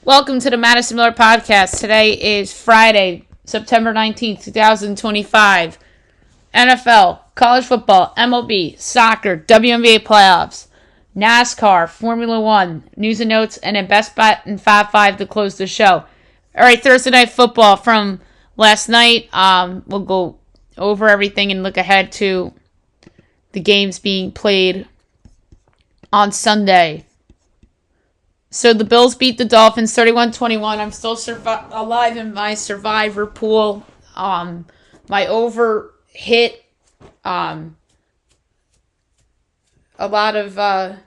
Welcome to the Madison Miller Podcast. Today is Friday, September 19th, 2025. NFL, college football, MLB, soccer, WNBA playoffs, NASCAR, Formula One, news and notes, and a best bet in 5-5 to close the show. All right, Thursday night football from last night. We'll go over everything and look ahead to the games being played on Sunday. So the Bills beat the Dolphins 31-21. I'm still alive in my survivor pool. My over hit. A lot of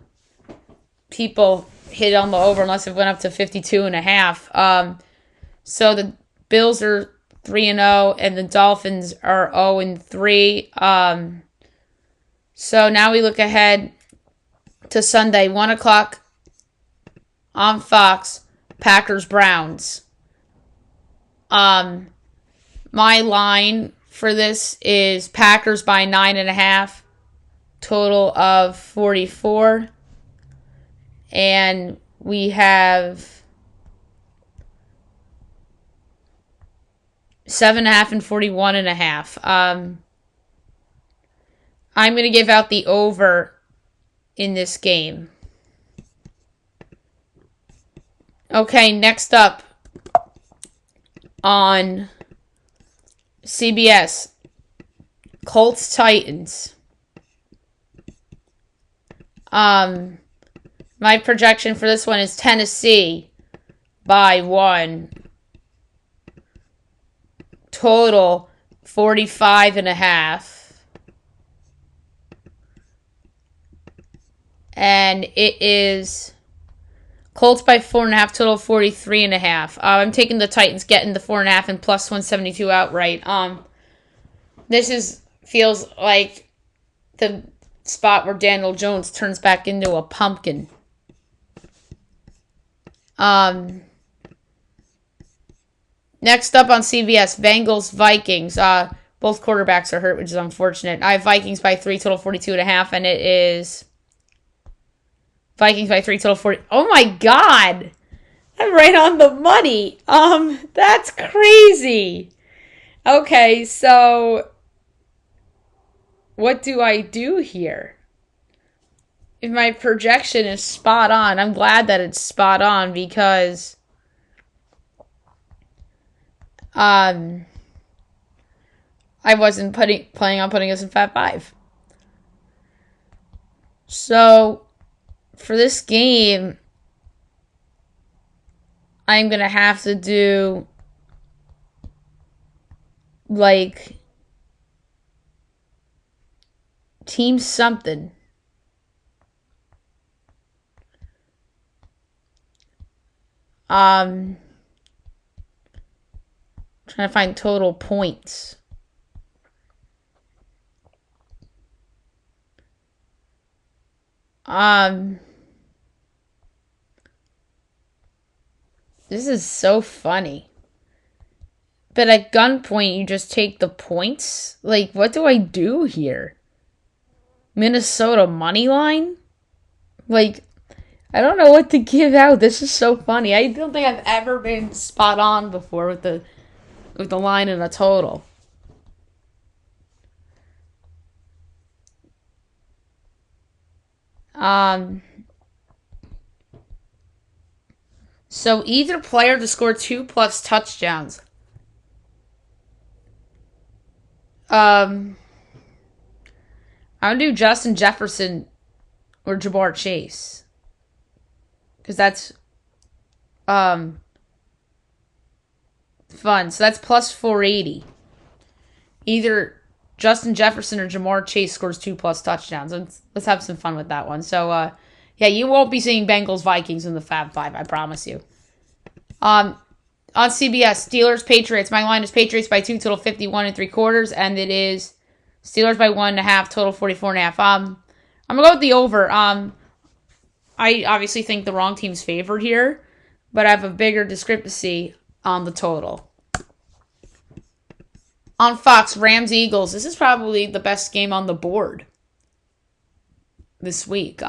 people hit on the over unless it went up to 52.5. So the Bills are 3-0 and the Dolphins are 0-3. So now we look ahead to Sunday, 1 o'clock. On Fox, Packers-Browns. My line for this is Packers by 9.5, total of 44. And we have 7.5 and 41.5. I'm going to give out the over in this game. Okay, next up on CBS, Colts-Titans. My projection for this one is Tennessee by 1. Total 45.5. And it is Colts by 4.5, total 43.5. I'm taking the Titans getting the 4.5 and plus 172 outright. This feels like the spot where Daniel Jones turns back into a pumpkin. Next up on CBS, Bengals Vikings. Both quarterbacks are hurt, which is unfortunate. I have Vikings by 3, total 42.5, and it is Vikings by 3, total 40. Oh my God! I'm right on the money. That's crazy. Okay, so what do I do here? If my projection is spot on, I'm glad that it's spot on because I wasn't planning on putting us in 5-5. So for this game, I'm going to have to do, team something. Trying to find total points. This is so funny. But at gunpoint, you just take the points? What do I do here? Minnesota money line? I don't know what to give out. This is so funny. I don't think I've ever been spot on before with the line and a total. So either player to score 2+ touchdowns. I'm going to do Justin Jefferson or Jamar Chase. Because that's fun. So that's plus 480. Either Justin Jefferson or Jamar Chase scores 2+ touchdowns. Let's have some fun with that one. So, yeah, you won't be seeing Bengals Vikings in the Fab Five, I promise you. On CBS, Steelers Patriots. My line is Patriots by 2, total 51.75, and it is Steelers by 1.5, total 44.5. I'm gonna go with the over. I obviously think the wrong team's favored here, but I have a bigger discrepancy on the total. On Fox, Rams Eagles. This is probably the best game on the board this week.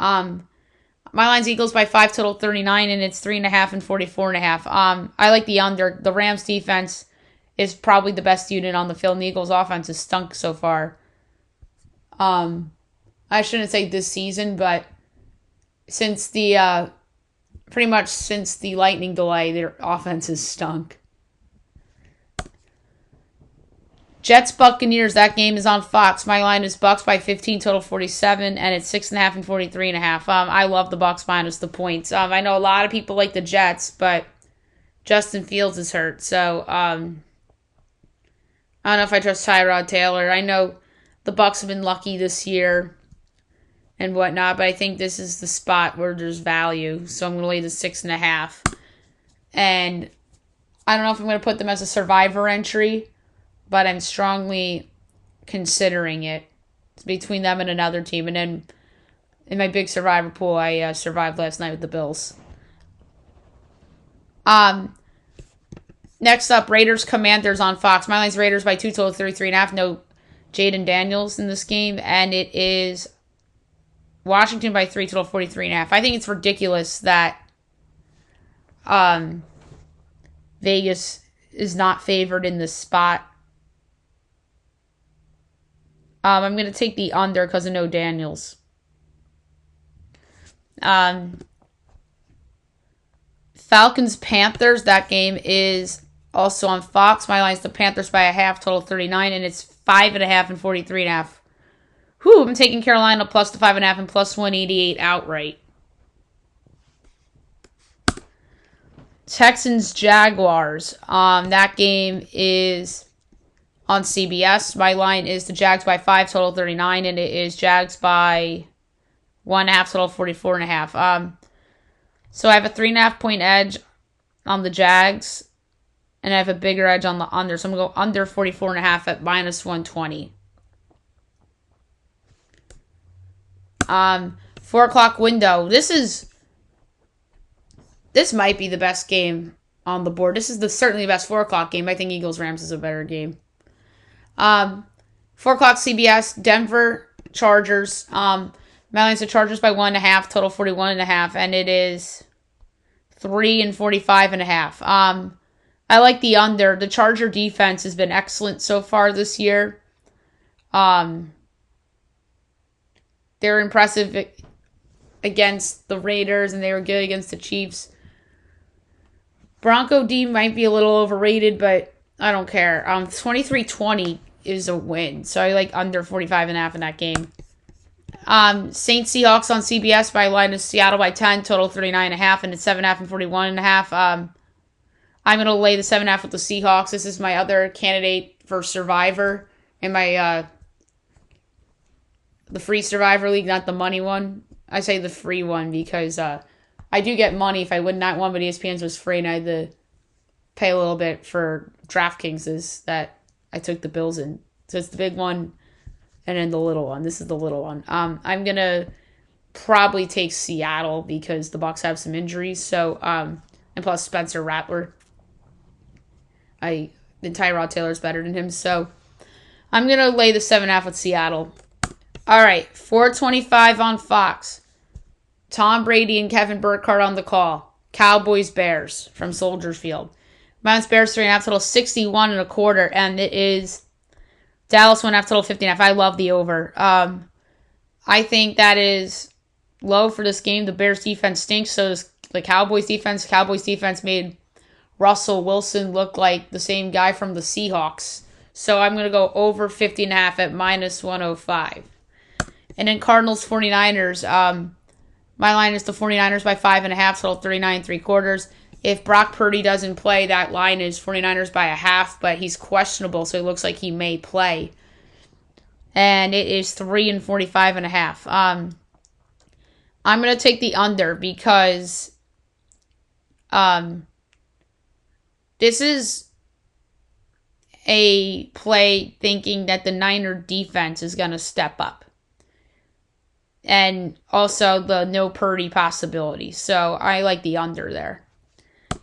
My line's Eagles by 5, total 39, and it's 3.5 and 44.5. I like the under. The Rams defense is probably the best unit on the field, and the Eagles offense has stunk so far. I shouldn't say this season, but since the pretty much since the lightning delay, their offense has stunk. Jets Buccaneers, that game is on Fox. My line is Bucks by 15, total 47, and it's 6.5 and 43.5. I love the Bucks minus the points. I know a lot of people like the Jets, but Justin Fields is hurt, so I don't know if I trust Tyrod Taylor. I know the Bucks have been lucky this year and whatnot, but I think this is the spot where there's value, so I'm going to lay the 6.5. And I don't know if I'm going to put them as a survivor entry, but I'm strongly considering it. It's between them and another team. And then in my big survivor pool, I survived last night with the Bills. Next up, Raiders Commanders on Fox. My line's Raiders by 2, total 33.5. No Jaden Daniels in this game. And it is Washington by 3, total 43.5. I think it's ridiculous that Vegas is not favored in this spot. I'm going to take the under because of no Daniels. Falcons-Panthers, that game is also on Fox. My line's the Panthers by a half, total 39, and it's 5.5 and 43.5. Whew, I'm taking Carolina plus the 5.5 and plus 188 outright. Texans-Jaguars. That game is on CBS. My line is the Jags by 5, total 39, and it is Jags by 1.5, total 44.5. So I have a 3.5 point edge on the Jags, and I have a bigger edge on the under. So I'm going to go under 44.5 at minus 120. 4 o'clock window. This might be the best game on the board. This is certainly the best 4 o'clock game. I think Eagles-Rams is a better game. 4 o'clock CBS, Denver Chargers. My line's the Chargers by 1.5, total 41.5, and it is 3 and 45.5. I like the under. The Charger defense has been excellent so far this year. They're impressive against the Raiders, and they were good against the Chiefs. Bronco D might be a little overrated, but I don't care. 23-20 is a win, so I like under 45.5 in that game. Saints Seahawks on CBS. My line is Seattle by 10, total 39.5, and it's 7.5 and 41.5. I'm going to lay the 7.5 with the Seahawks. This is my other candidate for Survivor in my the free Survivor League, not the money one. I say the free one because I do get money if I win that one, but ESPN's was free, and I had to pay a little bit for DraftKings that I took the Bills in. So it's the big one and then the little one. This is the little one. I'm going to probably take Seattle because the Bucs have some injuries. So, and plus Spencer Rattler. Tyrod Taylor's better than him. So I'm going to lay the 7.5 with Seattle. All right, 4:25 on Fox. Tom Brady and Kevin Burkhardt on the call. Cowboys-Bears from Soldier Field. Mounts Bears 3.5, total 61.25, and it is Dallas 1.5, total 50.5. I love the over. I think that is low for this game. The Bears defense stinks, so does the Cowboys defense. Cowboys defense made Russell Wilson look like the same guy from the Seahawks. So I'm going to go over 50.5 at minus 105. And then Cardinals 49ers. My line is the 49ers by 5.5, total 39.75. If Brock Purdy doesn't play, that line is 49ers by a half, but he's questionable, so it looks like he may play. And it is 3 and 45.5. I'm going to take the under because this is a play thinking that the Niner defense is going to step up. And also the no Purdy possibility. So I like the under there.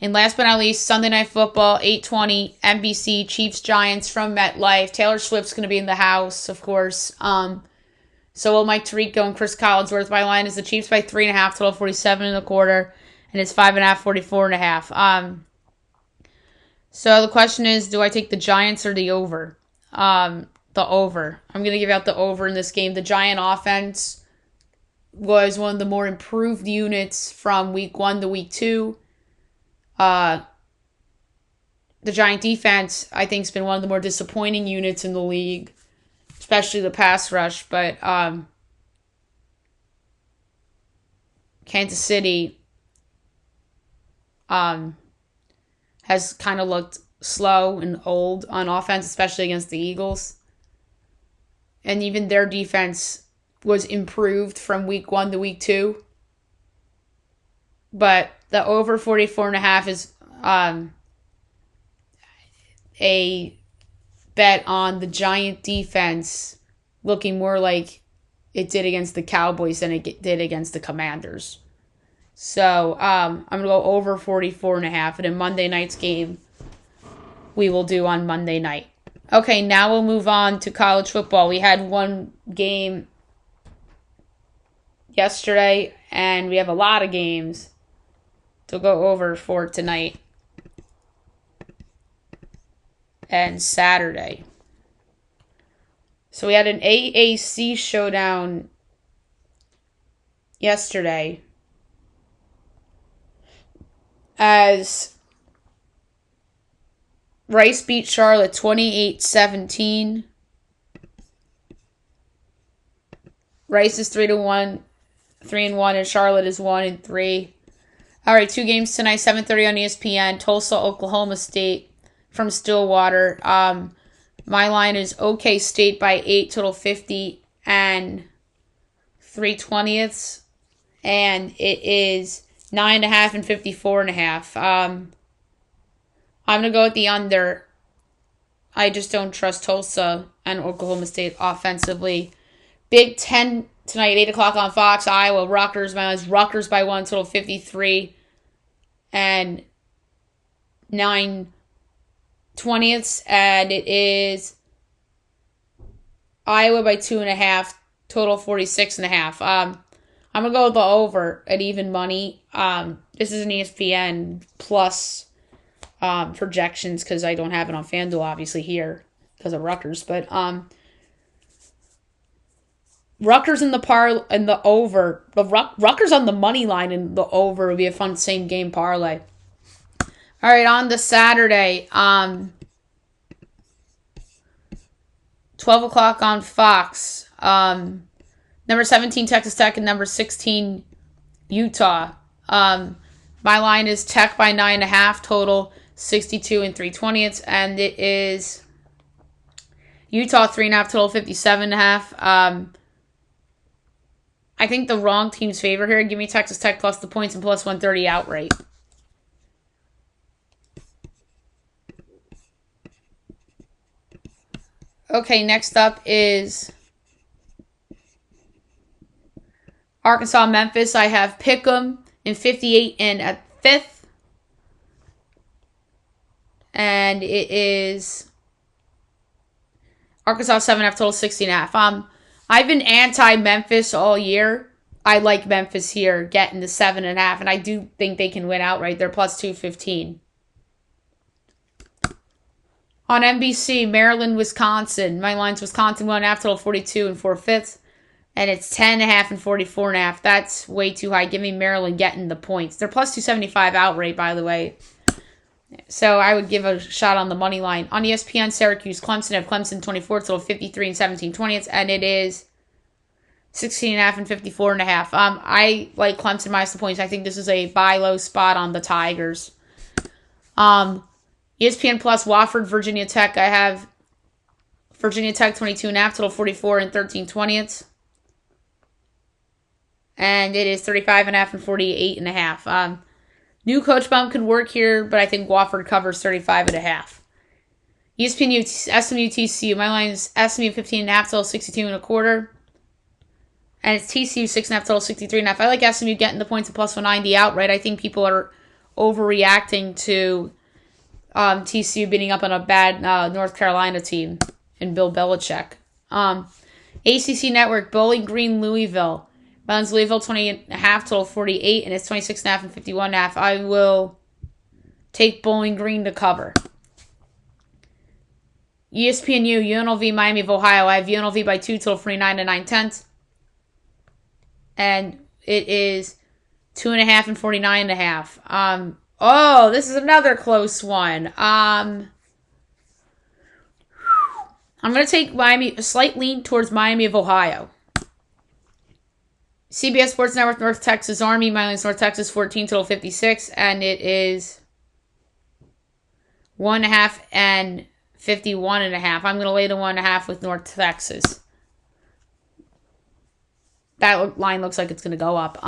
And last but not least, Sunday Night Football, 8:20, NBC, Chiefs-Giants from MetLife. Taylor Swift's going to be in the house, of course. So will Mike Tirico and Chris Collinsworth. My line is the Chiefs by 3.5, total 47.25, and it's 5.5, 44.5. So the question is, do I take the Giants or the over? The over. I'm going to give out the over in this game. The Giant offense was one of the more improved units from week 1 to week 2. The Giant defense, I think, has been one of the more disappointing units in the league, especially the pass rush. But Kansas City has kind of looked slow and old on offense, especially against the Eagles. And even their defense was improved from week 1 to week 2. But the over 44.5 is a bet on the Giant defense looking more like it did against the Cowboys than it did against the Commanders. So I'm going to go over 44.5. And in Monday night's game, we will do on Monday night. Okay, now we'll move on to college football. We had one game yesterday, and we have a lot of games to go over for tonight and Saturday. So we had an AAC showdown yesterday as Rice beat Charlotte 28-17. Rice is 3-1, and Charlotte is 1-3. All right, 2 games tonight, 7:30 on ESPN. Tulsa, Oklahoma State from Stillwater. My line is OK State by 8, total 50 and 3/20, and it is 9.5 and 54.5. I'm going to go with the under. I just don't trust Tulsa and Oklahoma State offensively. Big Ten tonight, 8 o'clock on Fox. Iowa, Rutgers. My line is Rutgers by 1, total 53 and 9/20. And it is Iowa by 2.5, total 46.5. I'm going to go with the over at even money. This is an ESPN plus projections because I don't have it on FanDuel obviously here because of Rutgers, but Rutgers in the over, the Rutgers on the money line and the over would be a fun same game parlay. All right, on to Saturday, 12 o'clock on Fox. Number 17 Texas Tech and number 16 Utah. My line is Tech by 9.5, total 62 and 3/20, and it is Utah 3.5, total 57.5. I think the wrong team's favor here. Give me Texas Tech plus the points and plus 130 outright. Okay, next up is Arkansas, Memphis. I have Pick'em in 58 and at 5th. And it is Arkansas 7.5, total 60.5. I've been anti-Memphis all year. I like Memphis here getting the 7.5, and I do think they can win outright. They're plus 215. On NBC, Maryland, Wisconsin. My line's Wisconsin 1.5, total 42 and 4/5. And it's 10.5 and 44.5. That's way too high. Give me Maryland getting the points. They're plus 275 outright, by the way. So I would give a shot on the money line. On ESPN, Syracuse, Clemson. I have Clemson 24, total 53 and 17/20. And it is 16.5 and 54.5. I like Clemson minus the points. I think this is a buy low spot on the Tigers. ESPN Plus, Wofford, Virginia Tech. I have Virginia Tech 22.5, total 44 and 13/20. And it is 35.5 and 48.5. New coach bump could work here, but I think Wofford covers 35.5. ESPN SMU TCU. My line is SMU 15.5, total 62.25. And it's TCU 6.5, total 63.5. I like SMU getting the points at plus 190 outright. I think people are overreacting to TCU beating up on a bad North Carolina team and Bill Belichick. ACC Network, Bowling Green, Louisville. Balance Louisville 20.5, total 48, and it's 26.5 and 51.5. I will take Bowling Green to cover. ESPNU, UNLV, Miami of Ohio. I have UNLV by 2, total 49 and 9/10. And it is 2.5 and 49.5. Oh, this is another close one. I'm going to take Miami, a slight lean towards Miami of Ohio. CBS Sports Network, North Texas Army, minus North Texas 14, total 56, and it is 1.5 and 51.5. I'm going to lay the 1.5 with North Texas. That line looks like it's going to go up.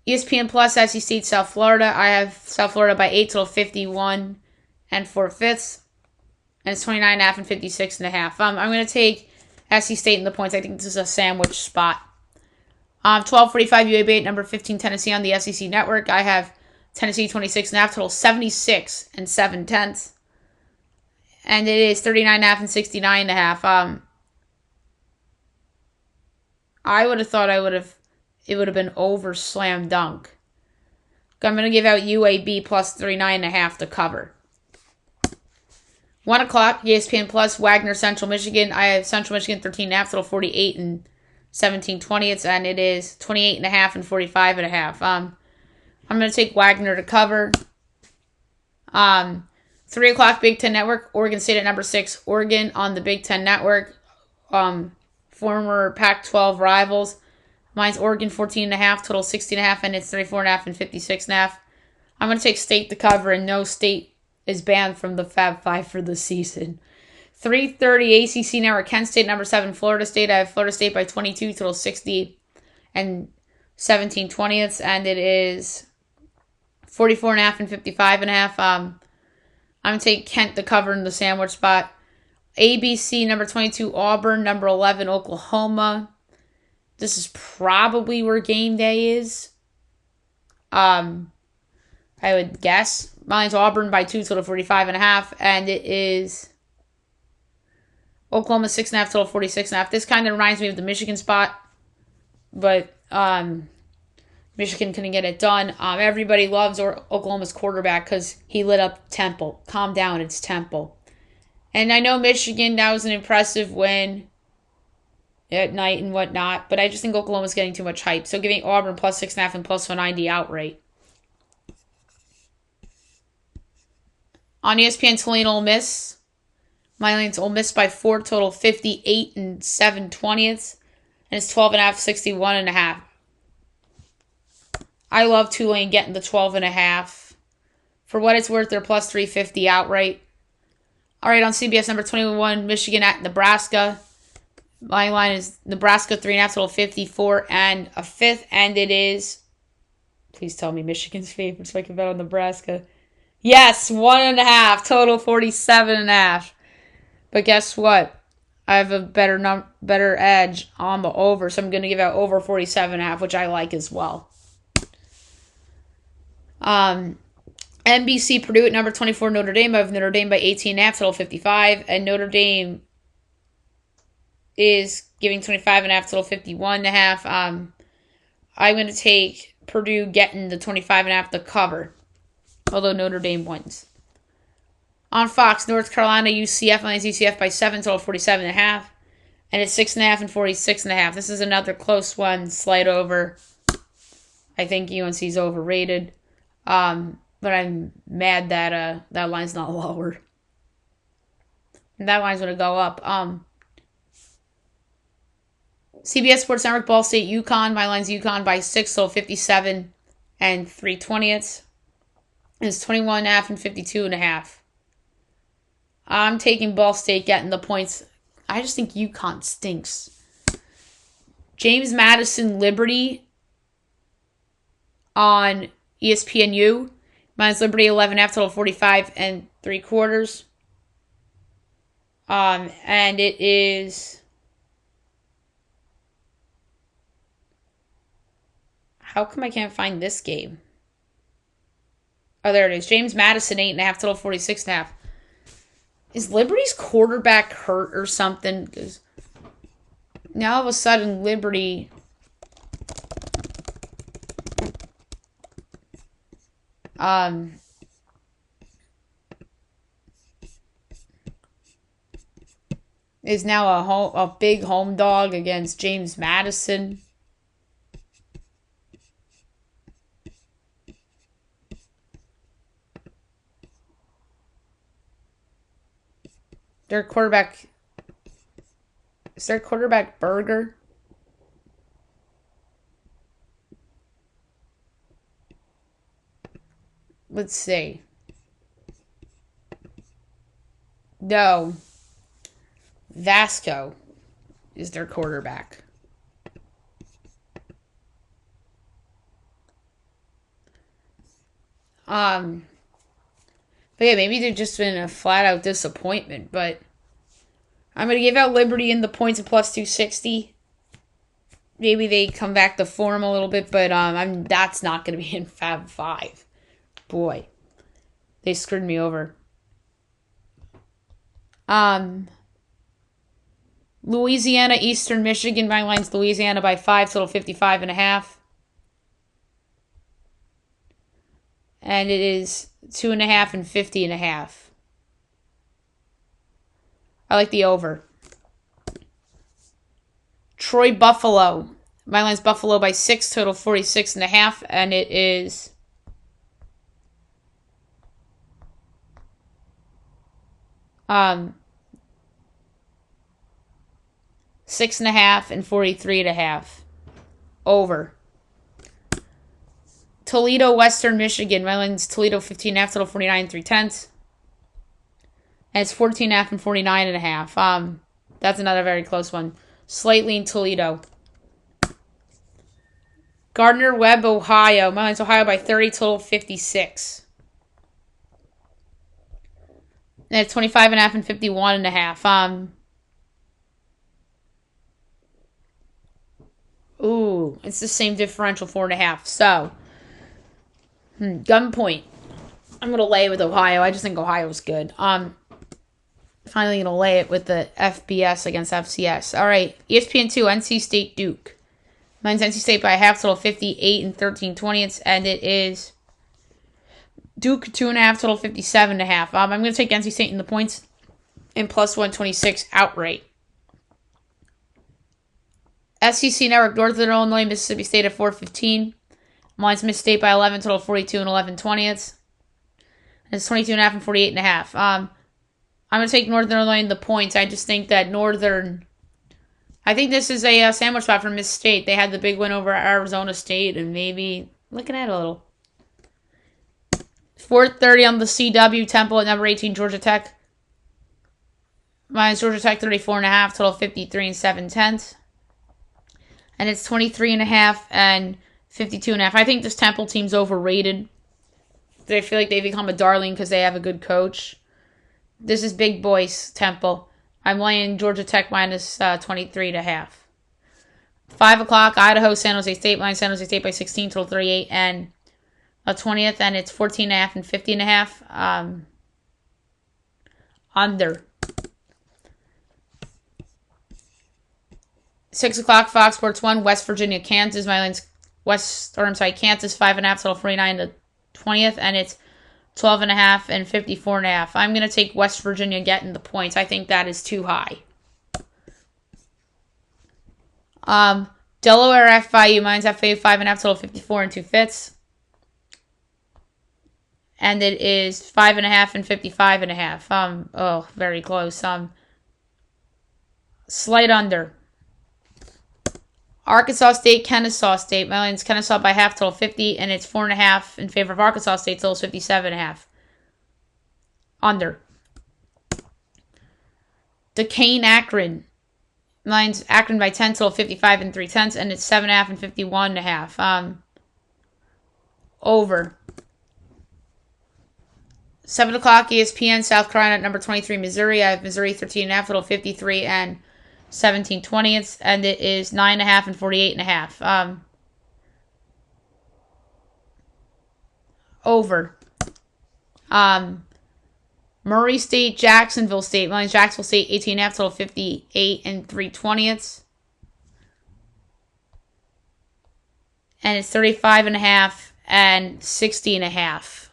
ESPN Plus, SC State, South Florida. I have South Florida by 8, total 51 and 4/5. And it's 29.5 and 56.5. I'm going to take SC State in the points. I think this is a sandwich spot. 12:45 UAB at number 15 Tennessee on the SEC Network. I have Tennessee 26.5, total 76 and 7/10. And it is 39.5 and 69.5. I would have thought it would have been over slam dunk. I'm going to give out UAB plus 39.5 to cover. 1 o'clock, ESPN Plus, Wagner, Central Michigan. I have Central Michigan 13.5, total 48 and 17/20, and it is 28.5 and 45.5. I'm going to take Wagner to cover. 3 o'clock, Big Ten Network, Oregon State at number 6, Oregon on the Big Ten Network. Former Pac-12 rivals. Mine's Oregon 14.5, total 60.5, and it's 34.5 and 56.5. I'm going to take State to cover, and no, State is banned from the Fab Five for the season. 3:30 ACC Network, Kent State, number 7, Florida State. I have Florida State by 22, total 60 and 17/20, and it is 44.5 and 55.5. I'm going to take Kent to cover in the sandwich spot. ABC, number 22, Auburn, number 11, Oklahoma. This is probably where game day is. I would guess. Mine's Auburn by 2, total 45.5, and it is Oklahoma 6.5, total 46.5. This kind of reminds me of the Michigan spot, but Michigan couldn't get it done. Everybody loves Oklahoma's quarterback because he lit up Temple. Calm down, it's Temple. And I know Michigan, that was an impressive win at night and whatnot, but I just think Oklahoma's getting too much hype. So giving Auburn plus 6.5 and plus 190 outright. On ESPN, Tulane, Ole Miss. My line's Ole Miss by 4, total 58 and 7/20. And it's 12.5, 61.5. I love Tulane getting the 12.5. For what it's worth, they're plus 350 outright. All right, on CBS, number 21, Michigan at Nebraska. My line is Nebraska 3.5, total 54 and 1/5. And it is, please tell me Michigan's favorite so I can bet on Nebraska. Yes, 1.5, total 47.5. But guess what? I have a better edge on the over, so I'm going to give out over 47.5, which I like as well. NBC, Purdue at number 24, Notre Dame. I have Notre Dame by 18.5, total 55. And Notre Dame is giving 25.5, total 51.5. I'm going to take Purdue getting the 25.5 to cover, although Notre Dame wins. On Fox, North Carolina, UCF. Mine's UCF by 7, total 47.5. And it's 6.5 and 46.5. This is another close one, slight over. I think UNC's overrated. But I'm mad that that line's not lower. And that line's going to go up. CBS Sports Network, Ball State, UConn. My line's UConn by 6, so 57 and 3/20. And it's 21.5 and 52.5. I'm taking Ball State getting the points. I just think UConn stinks. James Madison, Liberty on ESPNU. Mine's Liberty 11.5, total 45 and 3/4. And it is, how come I can't find this game? Oh, there it is. James Madison 8.5, total 46.5. Is Liberty's quarterback hurt or something? Because Now all of a sudden, Liberty is now a big home dog against James Madison. Their quarterback... Is their quarterback Berger? Let's see. No. Vasco is their quarterback. But yeah, maybe they've just been a flat-out disappointment, but I'm going to give out Liberty in the points at plus 260. Maybe they come back to form a little bit, but that's not going to be in Fab 5. Boy, they screwed me over. Louisiana, Eastern Michigan. My line's Louisiana by 5, total 55.5. And it is 2.5 and 50.5. I like the over. Troy, Buffalo. My line's Buffalo by 6, total 46.5, and it is 6.5 and 43.5. Over. Toledo, Western Michigan. My line's Toledo 15.5, total 49 3/10. And it's 14.5 and 49.5. That's another very close one. Slightly in Toledo. Gardner Webb, Ohio. My line's Ohio by 30, total 56. And it's 25.5 and 51.5. Ooh, it's the same differential, 4.5. So, gunpoint. I'm gonna lay it with Ohio. I just think Ohio's good. Finally gonna lay it with the FBS against FCS. All right, ESPN2, NC State, Duke. Mine's NC State by a half, total 58 and 13/20, and it is Duke 2.5, total 57.5. I'm gonna take NC State in the points and plus 126 outright. SEC Network, Northern Illinois, Mississippi State at 4:15. Mine's Miss State by 11, total 42 and 11/20. And it's 22.5 and 48.5. I'm going to take Northern Illinois in the points. I just think that I think this is a sandwich spot for Miss State. They had the big win over Arizona State, and maybe looking at it a little. 4:30 on the CW, Temple at number 18, Georgia Tech. Mine's Georgia Tech 34.5, total 53 and 7/10. And it's 23.5 and 52.5. I think this Temple team's overrated. I feel like they become a darling because they have a good coach. This is big boys, Temple. I'm laying Georgia Tech minus 23.5. 5 o'clock, Idaho, San Jose State. Line San Jose State by 16, total 38 and a 20th. And it's 14.5 and 50.5. Under. 6 o'clock, Fox Sports 1, West Virginia, Kansas. My line's Kansas 5.5, total 49 to 20th, and it's 12.5 and 54.5. I'm going to take West Virginia getting the points. I think that is too high. Delaware, FIU. Mine's FIU 5.5, total 54 and 2/5. And it is 5.5 and 55.5. Very close. Slight under. Arkansas State, Kennesaw State. My line's Kennesaw by half, total 50, and it's 4.5 in favor of Arkansas State, total 57.5. Under. Duquesne, Akron. Mine's Akron by 10, total 55 and 3/10, and it's 7.5 and 51.5. Over. 7 o'clock, ESPN, South Carolina at number 23, Missouri. I have Missouri 13.5, total 53 and 17/20, and it is 9.5 and 48.5. Over. Murray State, Jacksonville State. Mine's Jacksonville State 18.5, total 58 and 3/20. and it's 35.5 and 60.5.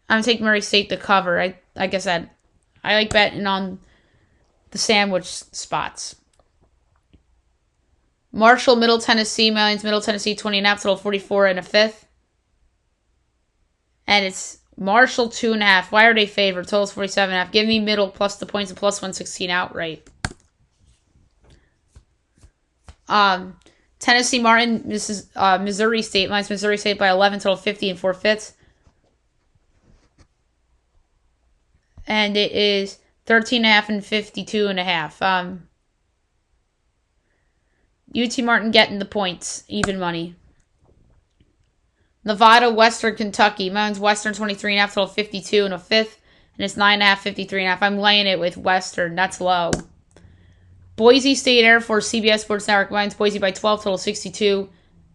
I'm going to take Murray State to cover. Like I said, I like betting on the sandwich spots. Marshall, Middle Tennessee, Middle Tennessee, 20.5, total 44.5. And it's Marshall 2.5. Why are they favored? Total's 47.5. Give me Middle plus the points and plus 116 outright. Tennessee Martin, this is Missouri State. Mine's Missouri State by 11, total 50 and 4/5. And it is 13.5 and 52.5. UT Martin getting the points, even money. Nevada, Western Kentucky. Mine's Western 23.5, total 52 and 1/5. And it's 9.5, 53.5. I'm laying it with Western. That's low. Boise State Air Force, CBS Sports Network. Mine's Boise by 12, total 62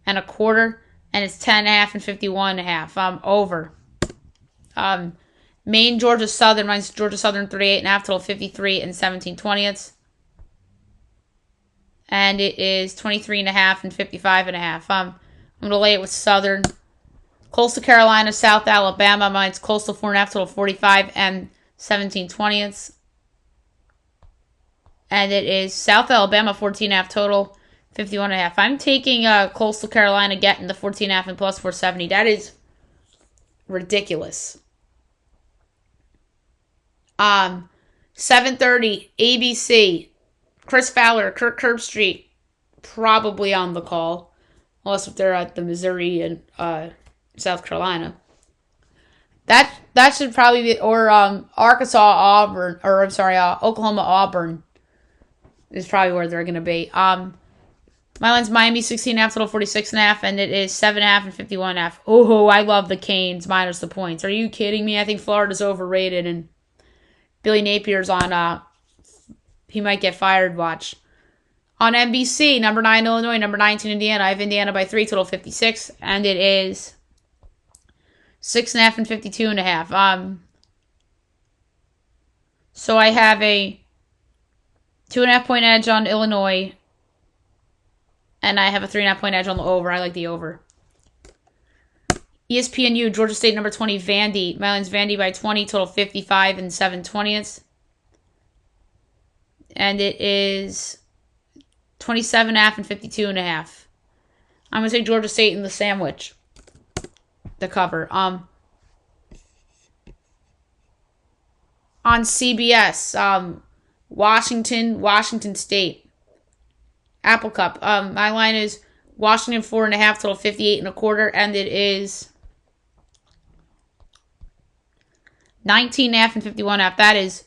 and 1/4. And it's 10.5 and 51.5. Over. Maine, Georgia Southern. Mine's Georgia Southern 38.5, total 53 and 17/20. And it is 23.5 and 55.5. I'm going to lay it with Southern. Coastal Carolina, South Alabama. Mine's Coastal 4.5, total 45 and 17/20. And it is South Alabama 14.5, total 51.5. I'm taking Coastal Carolina getting the 14.5 and plus 470. That is ridiculous. 7:30 ABC. Chris Fowler, Kirk Herbstreit, probably on the call, unless if they're at the Missouri and South Carolina. That should probably be, or Arkansas Auburn, or I'm sorry, Oklahoma Auburn is probably where they're gonna be. My line's Miami 16.5, total 46.5, and it is 7.5 and 51.5. Oh, I love the Canes minus the points. Are you kidding me? I think Florida's overrated, and Billy Napier's on he might get fired watch. On NBC, number 9 Illinois, number 19 Indiana. I have Indiana by 3, total 56, and it is 6.5 and 52.5. So I have a 2.5 point edge on Illinois, and I have a 3.5 point edge on the over. I like the over. ESPNU, Georgia State, number 20, Vandy. My line's Vandy by 20, total 55 and 7/20. And it is 27.5 and 52.5. I'm going to take Georgia State in the sandwich. The cover. On CBS, Washington State. Apple Cup. My line is Washington 4.5, total 58 and 1/4, and it is 19.5 and 51.5. That is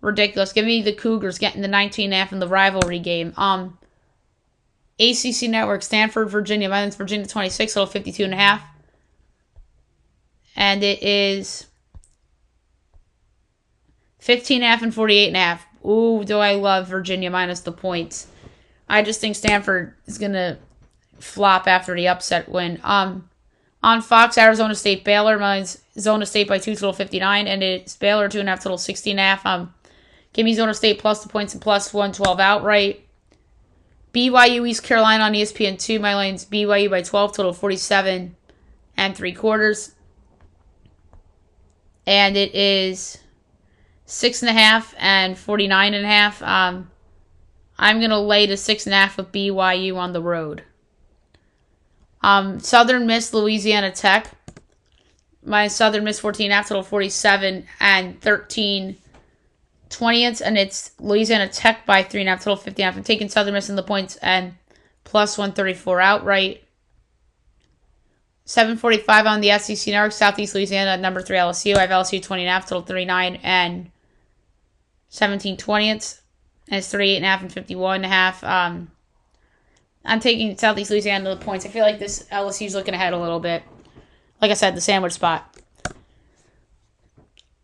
ridiculous. Give me the Cougars getting the 19.5 in the rivalry game. ACC Network, Stanford, Virginia. My line's Virginia 26, total 52.5. And it is 15.5 and 48.5. Ooh, do I love Virginia minus the points. I just think Stanford is going to flop after the upset win. On Fox, Arizona State, Baylor. Mine's Zona State by 2, total 59. And it's Baylor 2.5, total 60.5. Give me Zona State plus the points and plus 112 outright. BYU, East Carolina on ESPN2. My line's BYU by 12, total 47 and 3/4. And it is 6.5 and 49.5. I'm going to lay the 6.5 with BYU on the road. Southern Miss, Louisiana Tech. My Southern Miss 14.5, total 47 and 13/20. And it's Louisiana Tech by 3.5, total 50.5. I'm taking Southern Miss in the points and plus 134 outright. 7:45 on the SEC Network, Southeast Louisiana at number 3 LSU. I have LSU 20.5, total 39 and 17/20. And it's 38.5 and 51.5. I'm taking Southeast Louisiana to the points. I feel like this LSU's looking ahead a little bit. Like I said, the sandwich spot.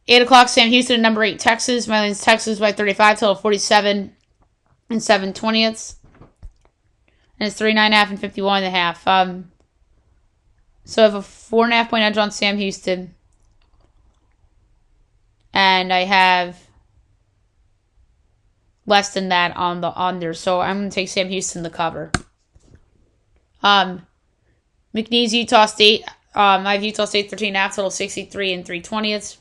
8 o'clock, Sam Houston, number 8, Texas. My line's Texas by 35, total 47 and 7/20. And it's 39.5 and 51.5. So I have a 4.5 point edge on Sam Houston. And I have less than that on the under. So I'm going to take Sam Houston to cover. McNeese, Utah State. I have Utah State 13.5, total 63 and 3/20.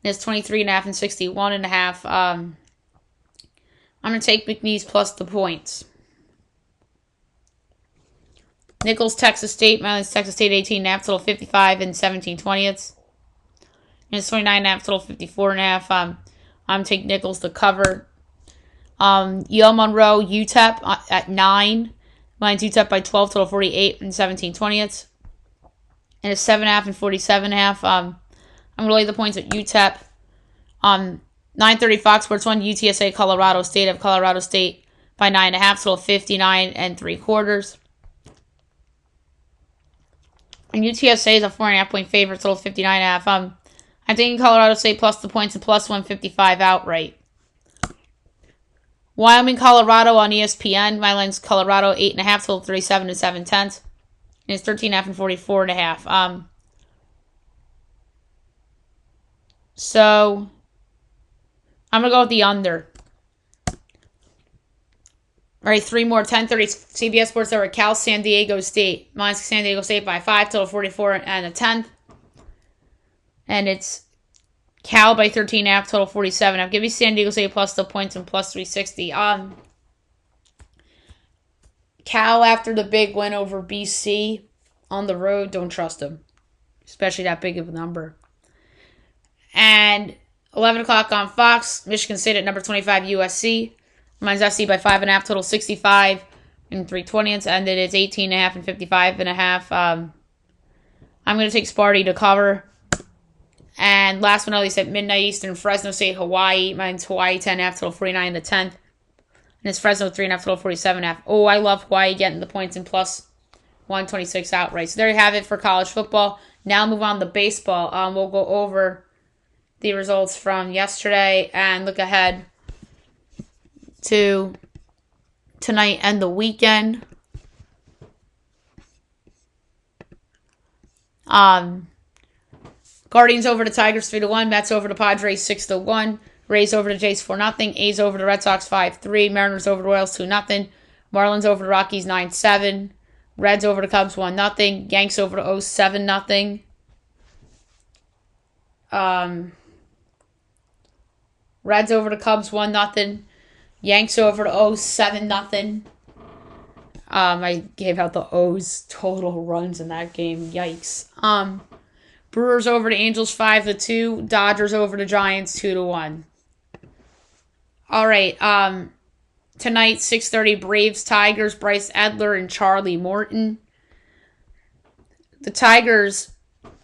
It's 23.5 and 61.5. I'm going to take McNeese plus the points. Nichols, Texas State. Minus Texas State 18.5, total 55 and 17/20. And it's 29.5, total 54.5. I'm going to take Nichols to cover. Yale Monroe, UTEP at 9. Mine's UTEP by 12, total 48 and 17/20. And it's 7.5 and 47.5. I'm going to lay the points at UTEP. 9:30 Fox Sports 1, UTSA, Colorado State. Of Colorado State by 9.5, total 59 and 3/4. And UTSA is a 4.5 point favorite, total 59.5. I'm taking Colorado State plus the points and plus 155 outright. Wyoming, Colorado on ESPN. My line's Colorado 8.5, total 37 and 7/10. And it's 13.5 and 44.5. So I'm gonna go with the under. All right, 3 more. 10:30 CBS Sports over Cal San Diego State. Mine's San Diego State by 5, total 44 and 1/10. And it's Cal by 13.5, total 47. I'll give you San Diego State plus the points and plus 360. Cal, after the big win over BC on the road, don't trust them, especially that big of a number. And 11 o'clock on Fox, Michigan State at number 25, USC. Mine's SC by 5.5, total 65 and 3/20. And then it's 18.5 and 55.5. I'm going to take Sparty to cover. And last but not least, at midnight Eastern, Fresno State, Hawaii. Mine's Hawaii 10.5, total 49 to 10. And it's Fresno 3.5, total 47.5. Oh, I love Hawaii getting the points and plus 126 outright. So there you have it for college football. Now move on to baseball. We'll go over the results from yesterday and look ahead to tonight and the weekend. Guardians over the Tigers 3-1. Mets over the Padres 6-1. Rays over the Jays 4-0. A's over the Red Sox 5-3. Mariners over the Royals 2-0. Marlins over the Rockies 9-7. Reds over the Cubs 1-0. Yanks over the O's 7-0. Reds over the Cubs 1-0. Yanks over the O's 7-0. I gave out the O's total runs in that game. Yikes. Brewers over the Angels 5-2. Dodgers over the Giants 2-1. All right. Tonight 6:30 Braves Tigers. Bryce Edler and Charlie Morton. The Tigers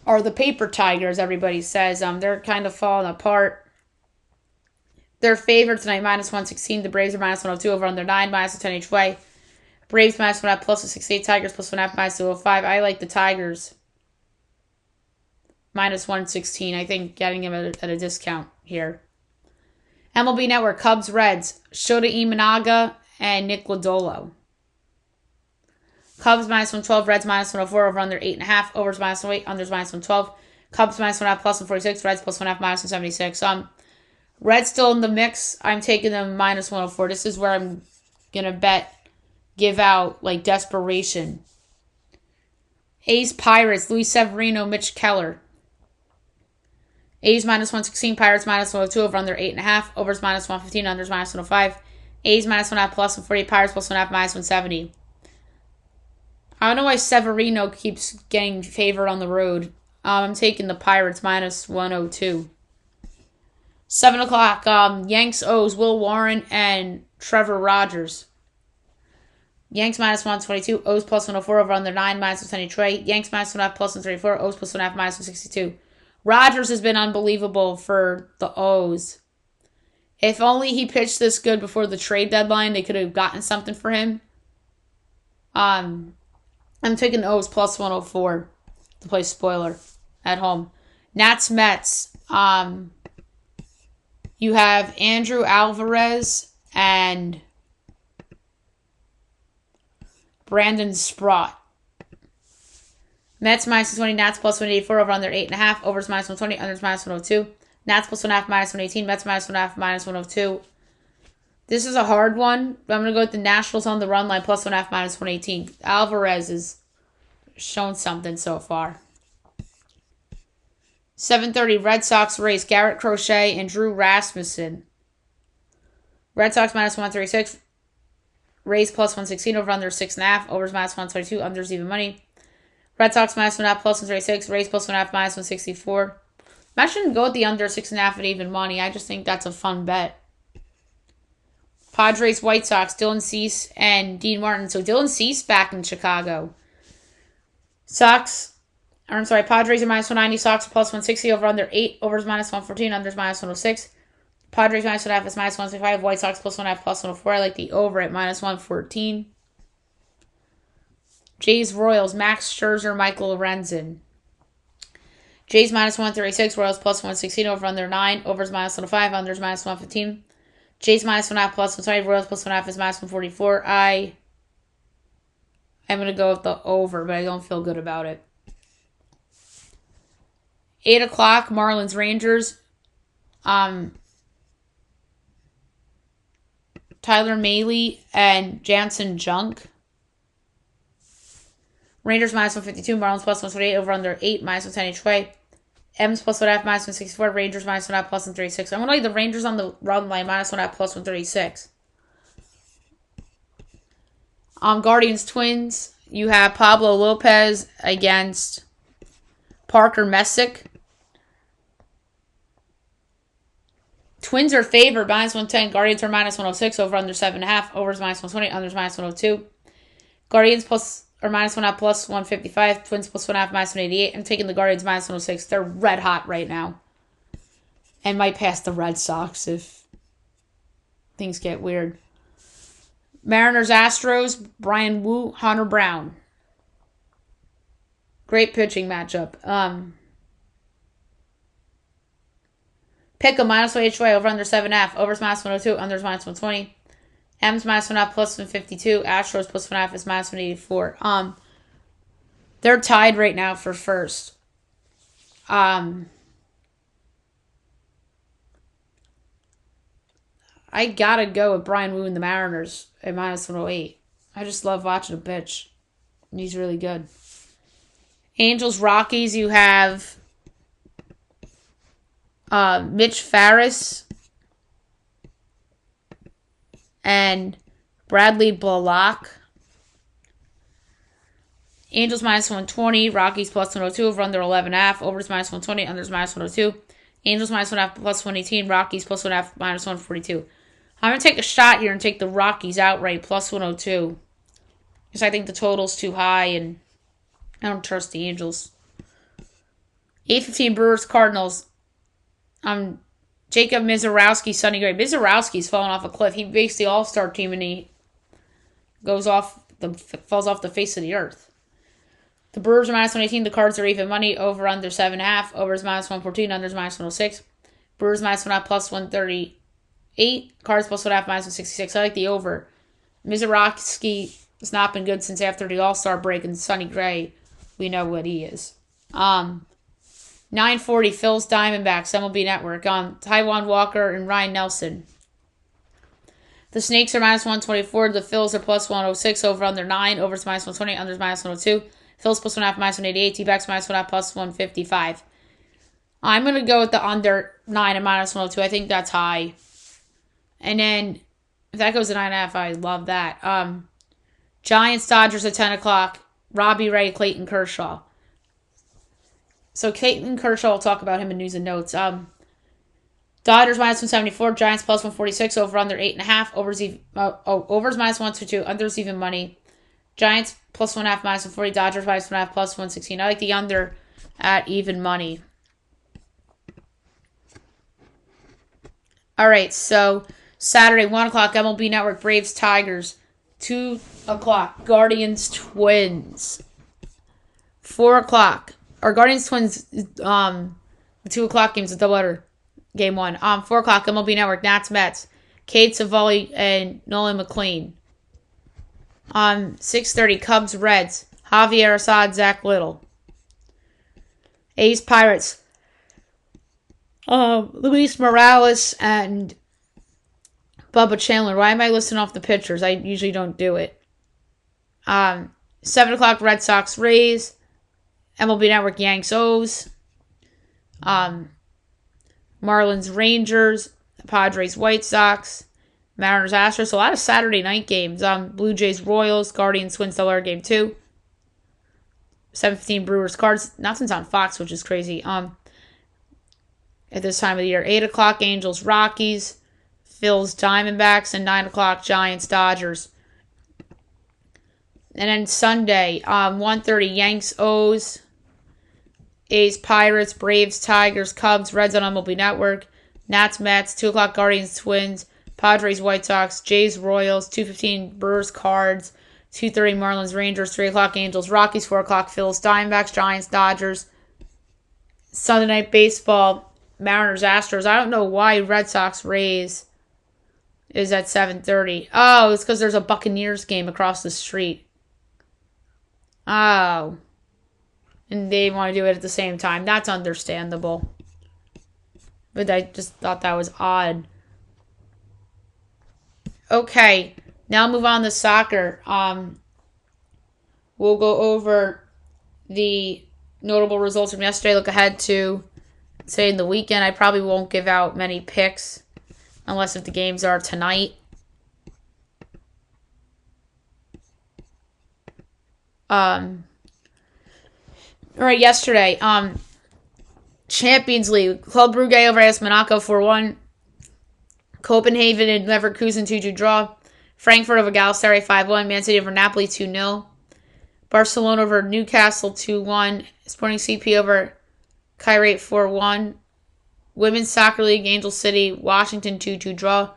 are the paper Tigers. Everybody says they're kind of falling apart. They're favored tonight minus 116. The Braves are minus 102 over under 9 minus 10 each way. Braves minus 1.5 plus 68. Tigers plus 1.5 minus 205. I like the Tigers. Minus 116. I think getting him at a discount here. MLB Network, Cubs, Reds, Shota Imanaga and Nick Lodolo. Cubs minus 112, Reds minus 104, over under 8.5, overs minus 108, unders minus 112. Cubs minus 1.5 plus 146, Reds plus 1.5 minus 176. Reds still in the mix. I'm taking them minus 104. This is where I'm going to give out like desperation. A's, Pirates, Luis Severino, Mitch Keller. A's minus 116, Pirates minus 102, over under 8.5, overs minus 115, unders minus 105. A's minus 1.5 plus 148, Pirates plus 1.5 minus 170. I don't know why Severino keeps getting favored on the road. I'm taking the Pirates minus 102. 7 o'clock, Yanks, O's, Will Warren and Trevor Rogers. Yanks minus 122, O's plus 104, over under 9 minus 110 each way. Yanks minus 1.5 plus 134, O's plus 1.5 minus 162. Rogers has been unbelievable for the O's. If only he pitched this good before the trade deadline, they could have gotten something for him. I'm taking the O's plus 104 to play spoiler at home. Nats, Mets. You have Andrew Alvarez and Brandon Sprott. Mets minus 120, Nats plus 184, over under 8.5, overs minus 120, unders minus 102. Nats plus 1.5 minus 118, Mets minus 1.5 minus 102. This is a hard one, but I'm going to go with the Nationals on the run line plus 1.5 minus 118. Alvarez is shown something so far. 7:30 Red Sox Rays, Garrett Crochet and Drew Rasmussen. Red Sox minus 136. Rays plus 116. Over under 6.5. Overs minus 122. Unders even money. Red Sox minus 1.5 plus 136. Rays plus 1.5 minus 164. I shouldn't go with the under 6.5 at even money. I just think that's a fun bet. Padres White Sox, Dylan Cease and Dean Martin. So Dylan Cease back in Chicago. Padres are minus 190. Sox plus 160. Over under 8. Overs minus 114. Unders minus 106. Padres minus 1.5 is minus 165. White Sox plus 1.5 plus 104. I like the over at minus 114. Jays Royals, Max Scherzer, Michael Lorenzen. Jays minus 136. Royals plus 116. Over under 9. Overs minus 105. Unders minus 115. Jays minus 1.5 plus 120. Royals plus 1.5 is minus 144. I'm going to go with the over, but I don't feel good about it. 8 o'clock, Marlins Rangers. Tyler Mahle and Jansen Junk. Rangers minus 152, Marlins plus 128, over under 8, minus 110 each way. M's plus 1.5, minus 164, Rangers minus 1.5, plus 136. I'm going to like the Rangers on the run line, minus 1.5, plus 136. Guardians Twins, you have Pablo Lopez against Parker Messick. Twins are favored, minus 110. Guardians are minus 106, over under 7.5. Overs minus 120, unders minus 102. Guardians plus or minus 1.5 plus 155. Twins plus 1.5 minus 188. I'm taking the Guardians minus 106. They're red hot right now. And might pass the Red Sox if things get weird. Mariners Astros, Brian Wu, Hunter Brown. Great pitching matchup. Pick a minus 1 each way, over under 7.5. Overs minus 102, unders minus 120. M's minus 1.5 plus 152. Astros plus 1.5 is minus 184. They're tied right now for first. I gotta go with Brian Wu and the Mariners at minus 108. I just love watching him pitch. He's really good. Angels Rockies, you have Mitch Farris and Bradley Bullock. Angels minus 120, Rockies plus 102, over under 11.5, overs minus 120, unders minus 102. Angels minus 1.5 plus 118, Rockies plus 1.5 minus 142. I'm going to take a shot here and take the Rockies outright plus 102. Because I think the total's too high and I don't trust the Angels. 8:15 Brewers Cardinals. Jacob Mizorowski, Sonny Gray. Mizorowski's falling off a cliff. He makes the All-Star team and he falls off the face of the earth. The Brewers are minus 118. The Cards are even money. Over under 7.5. Overs minus 114. Unders minus 106. Brewers minus 1.5 plus 138. Cards plus 1.5 minus 166. I like the over. Mizorowski has not been good since after the All-Star break, and Sonny Gray, we know what he is. 9:40 Phil's Diamondbacks, MLB Network. Taijuan Walker and Ryan Nelson. The Snakes are minus 124. The Phils are plus 106. Over under 9. Overs minus 120. Unders minus 102. Phils plus 1.5 minus 188. T-backs minus 1.5 plus 155. I'm going to go with the under 9 and minus 102. I think that's high. And then if that goes to 9.5, I love that. Giants Dodgers at 10 o'clock. Robbie Ray, Clayton Kershaw. So Clayton Kershaw, we'll talk about him in news and notes. Dodgers minus 174, Giants plus 146, over under 8.5, overs minus 122, unders even money. Giants plus 1.5 minus 140, Dodgers minus 1.5 plus 116. I like the under at even money. All right, so Saturday, 1 o'clock, MLB Network, Braves Tigers. 2 o'clock, Guardians Twins. 4 o'clock. Our Guardians Twins, the 2 o'clock game's a doubleheader, game 1. 4 o'clock, MLB Network, Nats Mets, Cade Savali and Nolan McLean. 6:30, Cubs Reds, Javier Assad, Zach Little. A's Pirates, Luis Morales and Bubba Chandler. Why am I listing off the pitchers? I usually don't do it. 7 o'clock, Red Sox, Rays. MLB Network, Yanks, O's. Marlins, Rangers. Padres, White Sox. Mariners, Astros. So a lot of Saturday night games. Blue Jays, Royals. Guardians, Twins, Delaware, Game 2. 7:15, Brewers, Cards. Nothing's on Fox, which is crazy. At this time of the year. 8 o'clock, Angels, Rockies. Phils, Diamondbacks. And 9 o'clock, Giants, Dodgers. And then Sunday, 1:30, Yanks, O's. A's, Pirates, Braves, Tigers, Cubs, Reds on MLB Network. Nats, Mets, 2 o'clock, Guardians, Twins. Padres, White Sox. Jays, Royals. 2:15, Brewers, Cards. 2:30, Marlins, Rangers. 3 o'clock, Angels, Rockies. 4 o'clock, Phils, Diamondbacks, Giants, Dodgers. Sunday Night Baseball, Mariners, Astros. I don't know why Red Sox, Rays is at 7:30. Oh, it's because there's a Buccaneers game across the street. Oh. And they want to do it at the same time. That's understandable. But I just thought that was odd. Okay. Now move on to soccer. We'll go over the notable results from yesterday. Look ahead to, say, in the weekend. I probably won't give out many picks unless if the games are tonight. All right, yesterday, Champions League, Club Brugge over AS Monaco 4-1. Copenhagen and Leverkusen 2-2 draw. Frankfurt over Galatasaray 5-1. Man City over Napoli 2-0. Barcelona over Newcastle 2-1. Sporting CP over Kairat 4-1. Women's Soccer League, Angel City, Washington 2-2 draw.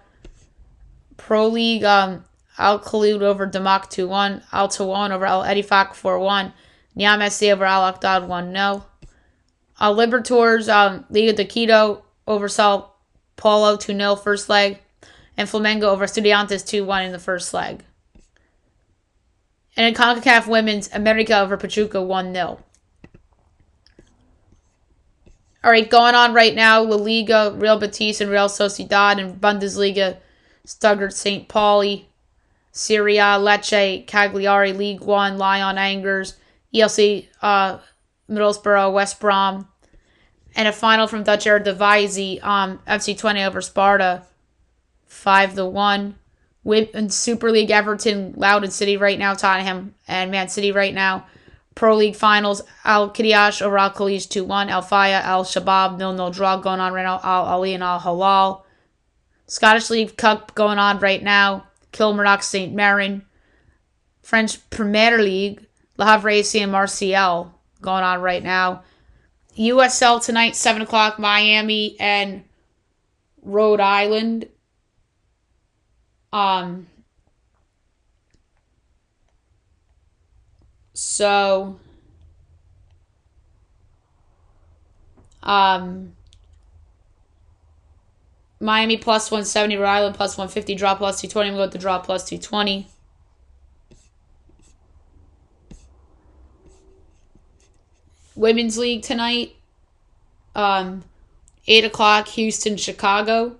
Pro League, Al Khalid over Damak 2-1. Al Tawan over Al Ettifaq 4-1. Niam SC over Al Aqdad 1-0. Libertadores, Liga de Quito over Sao Paulo 2-0 first leg. And Flamengo over Estudiantes 2-1 in the first leg. And in CONCACAF Women's, America over Pachuca 1-0. All right, going on right now, La Liga, Real Betis and Real Sociedad, and Bundesliga, Stuttgart, St. Pauli, Serie A, Lecce, Cagliari, League One, Lyon, Angers, ELC, Middlesbrough, West Brom, and a final from Dutch Eredivisie, FC Twente over Sparta, 5-1. In Super League, Everton, Loudoun City right now, Tottenham, and Man City right now. Pro League Finals, Al Qadish over Al Khalij 2-1. Al Faya, Al Shabab, 0-0 draw going on right now. Al Ali and Al Halal. Scottish League Cup going on right now. Kilmarnock, St. Mirren. French Premier League, Le Havre AC and Marseille going on right now. USL tonight, 7 o'clock, Miami and Rhode Island. Miami plus 170, Rhode Island plus 150, draw plus 220. I'm going to go with the draw plus 220. Women's League tonight. 8 o'clock, Houston, Chicago.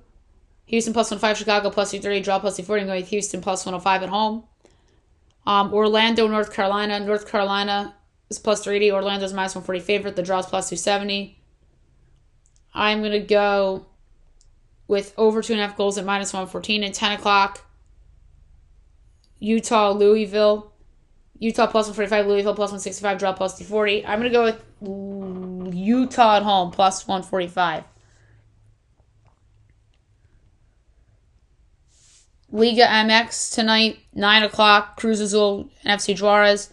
Houston plus 105, Chicago plus 230, draw plus 240. I'm going with Houston plus 105 at home. Orlando, North Carolina. North Carolina is plus 380. Orlando's minus 140 favorite. The draw's plus 270. I'm going to go with over 2.5 goals at minus 114. And 10 o'clock, Utah, Louisville. Utah plus 145, Louisville plus 165, draw plus 240. I'm going to go with Utah at home plus 145. Liga MX tonight, 9 o'clock, Cruz Azul and FC Juarez.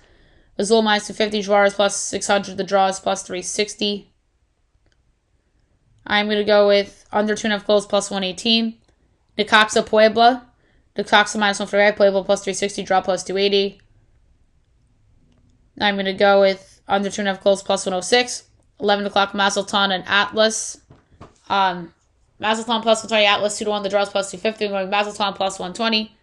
Azul minus 250, Juarez plus 600, the draw is plus 360. I'm going to go with under 2.5 goals plus 118. Necaxa Puebla. Necaxa minus 145, Puebla plus 360, draw plus 280. I'm going to go with under 2.5 goals plus 106. 11 o'clock, Mazatlan and Atlas. Mazatlan plus 120, Atlas 2-1, the draws plus 250. I'm going Mazatlan plus 120.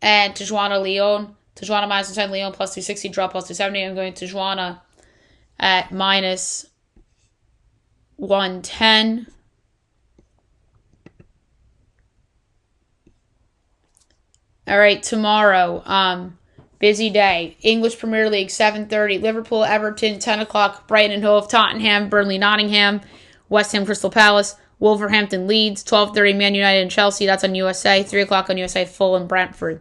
And Tijuana, Leon. Tijuana minus 110, Leon plus 260, draw plus 270. I'm going Tijuana at minus 110. All right, tomorrow. Busy day. English Premier League, 7:30. Liverpool, Everton, 10 o'clock. Brighton and Hove, Tottenham, Burnley, Nottingham, West Ham, Crystal Palace, Wolverhampton, Leeds, 12:30. Man United and Chelsea, that's on USA. 3 o'clock on USA, Fulham, Brentford.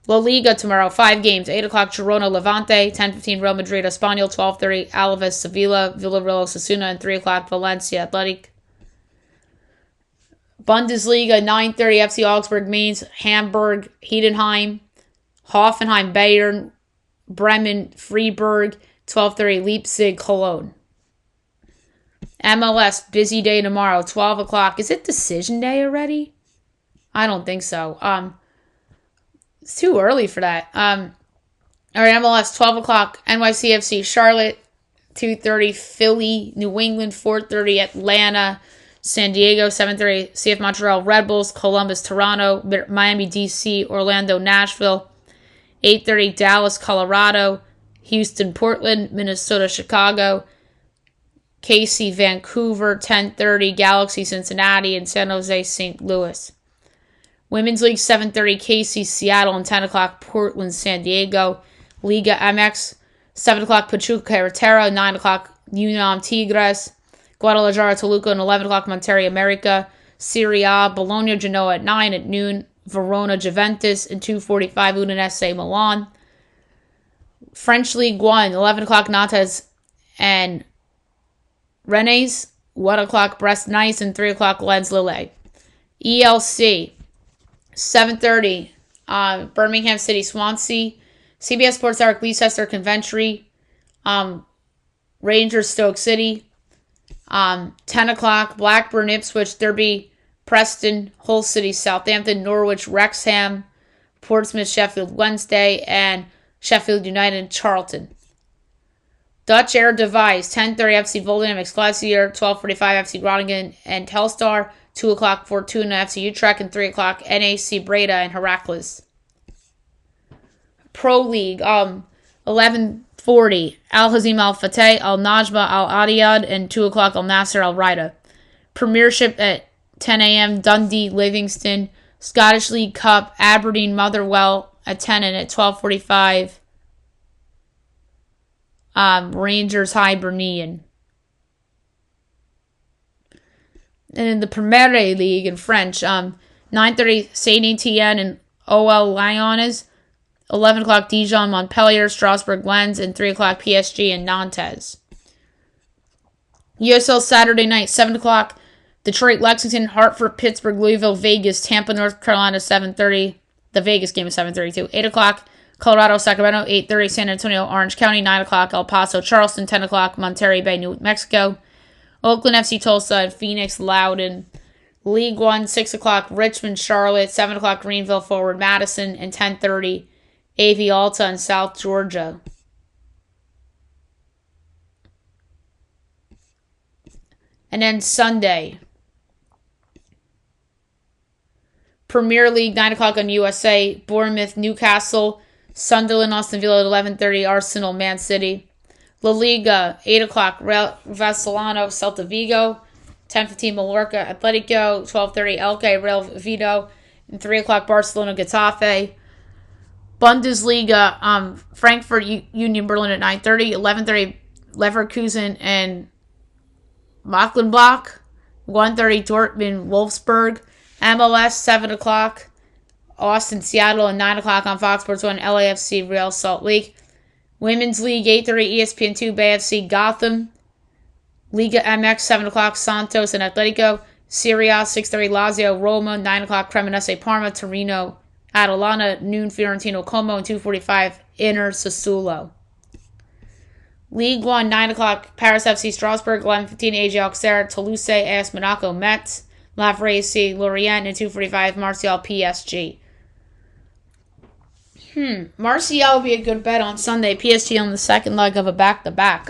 La Liga tomorrow, 5 games. 8 o'clock, Girona, Levante. 10:15, Real Madrid, Espanyol. 12:30, Alaves, Sevilla, Villarreal, Osasuna. And 3 o'clock, Valencia, Athletic. Bundesliga, 9:30, FC Augsburg, Mainz, Hamburg, Heidenheim, Hoffenheim, Bayern, Bremen, Freiburg, 12:30, Leipzig, Cologne. MLS, busy day tomorrow, 12 o'clock. Is it decision day already? I don't think so. It's too early for that. All right, MLS, 12 o'clock, NYCFC, Charlotte, 2:30, Philly, New England, 4:30, Atlanta, San Diego, 7:30, CF Montreal, Red Bulls, Columbus, Toronto, Miami, DC, Orlando, Nashville, 8:30, Dallas, Colorado, Houston, Portland, Minnesota, Chicago, KC, Vancouver, 10:30, Galaxy, Cincinnati, and San Jose, St. Louis. Women's League, 7:30, KC, Seattle, and 10 o'clock, Portland, San Diego. Liga MX, 7 o'clock, Pachuca, Querétaro, 9 o'clock, UNAM, Tigres, Guadalajara, Toluca, and 11 o'clock, Monterrey, America. Serie A, Bologna, Genoa at 9 at noon. Verona, Juventus, and 2:45, Udinese, Milan. French League 1, 11 o'clock, Nantes and Rennes. 1 o'clock, Brest, Nice, and 3 o'clock, Lens, Lille. ELC, 7:30, Birmingham City, Swansea. CBS Sports Network, Leicester, Coventry. Rangers, Stoke City. 10 o'clock, Blackburn, Ipswich, Derby, Preston, Hull City, Southampton, Norwich, Wrexham, Portsmouth, Sheffield Wednesday, and Sheffield United, Charlton. Dutch Air Device, 10:30, FC Volendam, Excelsior, 12:45, FC Groningen and Telstar, 2 o'clock, Fortuna, FC Utrecht, and 3 o'clock, NAC Breda and Heracles. Pro League, 11:40, Al Hazim Al Fateh, Al Najma Al Adiyad, and 2 o'clock, Al Nasser Al Raida. Premiership at 10 a.m., Dundee, Livingston. Scottish League Cup, Aberdeen, Motherwell at 10, and at 12:45, Rangers, Hibernian. And in the Premier League in French, 9:30, Saint Etienne and OL Lyonnais. 11 o'clock, Dijon, Montpellier, Strasbourg, Lens, and 3 o'clock, PSG and Nantes. USL Saturday night, 7 o'clock, Detroit, Lexington, Hartford, Pittsburgh, Louisville, Vegas, Tampa, North Carolina, 7:30. The Vegas game is 7:30 too. 8 o'clock, Colorado, Sacramento, 8:30, San Antonio, Orange County, 9 o'clock, El Paso, Charleston, 10 o'clock, Monterrey Bay, New Mexico. Oakland FC, Tulsa, and Phoenix, Loudon. League 1, 6 o'clock, Richmond, Charlotte, 7 o'clock, Greenville, Forward, Madison, and 10:30, AV Alta in South Georgia. And then Sunday, Premier League, 9 o'clock on USA, Bournemouth, Newcastle, Sunderland, Aston Villa at 11:30, Arsenal, Man City. La Liga, 8 o'clock, Real Vallecano, Celta Vigo, 10:15, Mallorca, Atletico, 12:30, Elche, Real Vido, and 3 o'clock, Barcelona, Getafe. Bundesliga, Frankfurt, Union Berlin at 9:30, 11:30, Leverkusen and Mönchengladbach, 1:30, Dortmund, Wolfsburg. MLS, 7 o'clock, Austin, Seattle, and 9 o'clock on Fox Sports 1, LAFC, Real Salt Lake. Women's League, 8:30, ESPN2, Bay FC, Gotham. Liga MX, 7 o'clock, Santos and Atletico. Serie A, 6:30, Lazio, Roma. 9 o'clock, Cremonese, Parma, Torino, Atalanta. Noon, Fiorentino, Como. And 2:45, Inter, Sassuolo. League 1, 9 o'clock, Paris FC, Strasbourg. 11:15, AG Auxerre, Toulouse, AS Monaco, Metz. Lavray C, Lorient, and 2:45, Marseille, PSG. Marseille would be a good bet on Sunday. PSG on the second leg of a back-to-back.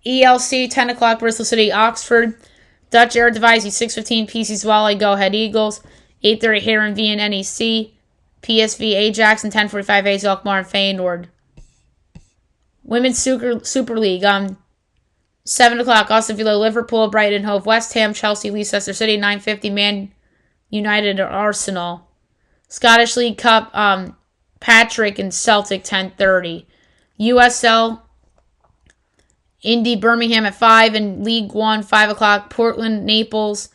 ELC, 10 o'clock, Bristol City, Oxford. Dutch Air Device, 6:15, PC Zwolle, Go Ahead Eagles. 8:30, Heerenveen and NEC. PSV, Ajax, and 10:45, AZ Alkmaar and Feyenoord. Women's Super League, 7 o'clock, Aston Villa, Liverpool, Brighton, Hove, West Ham, Chelsea, Leicester City, 9:50, Man United, and Arsenal. Scottish League Cup, Patrick and Celtic 10:30. USL Indy Birmingham at 5, and League One 5 o'clock. Portland Naples,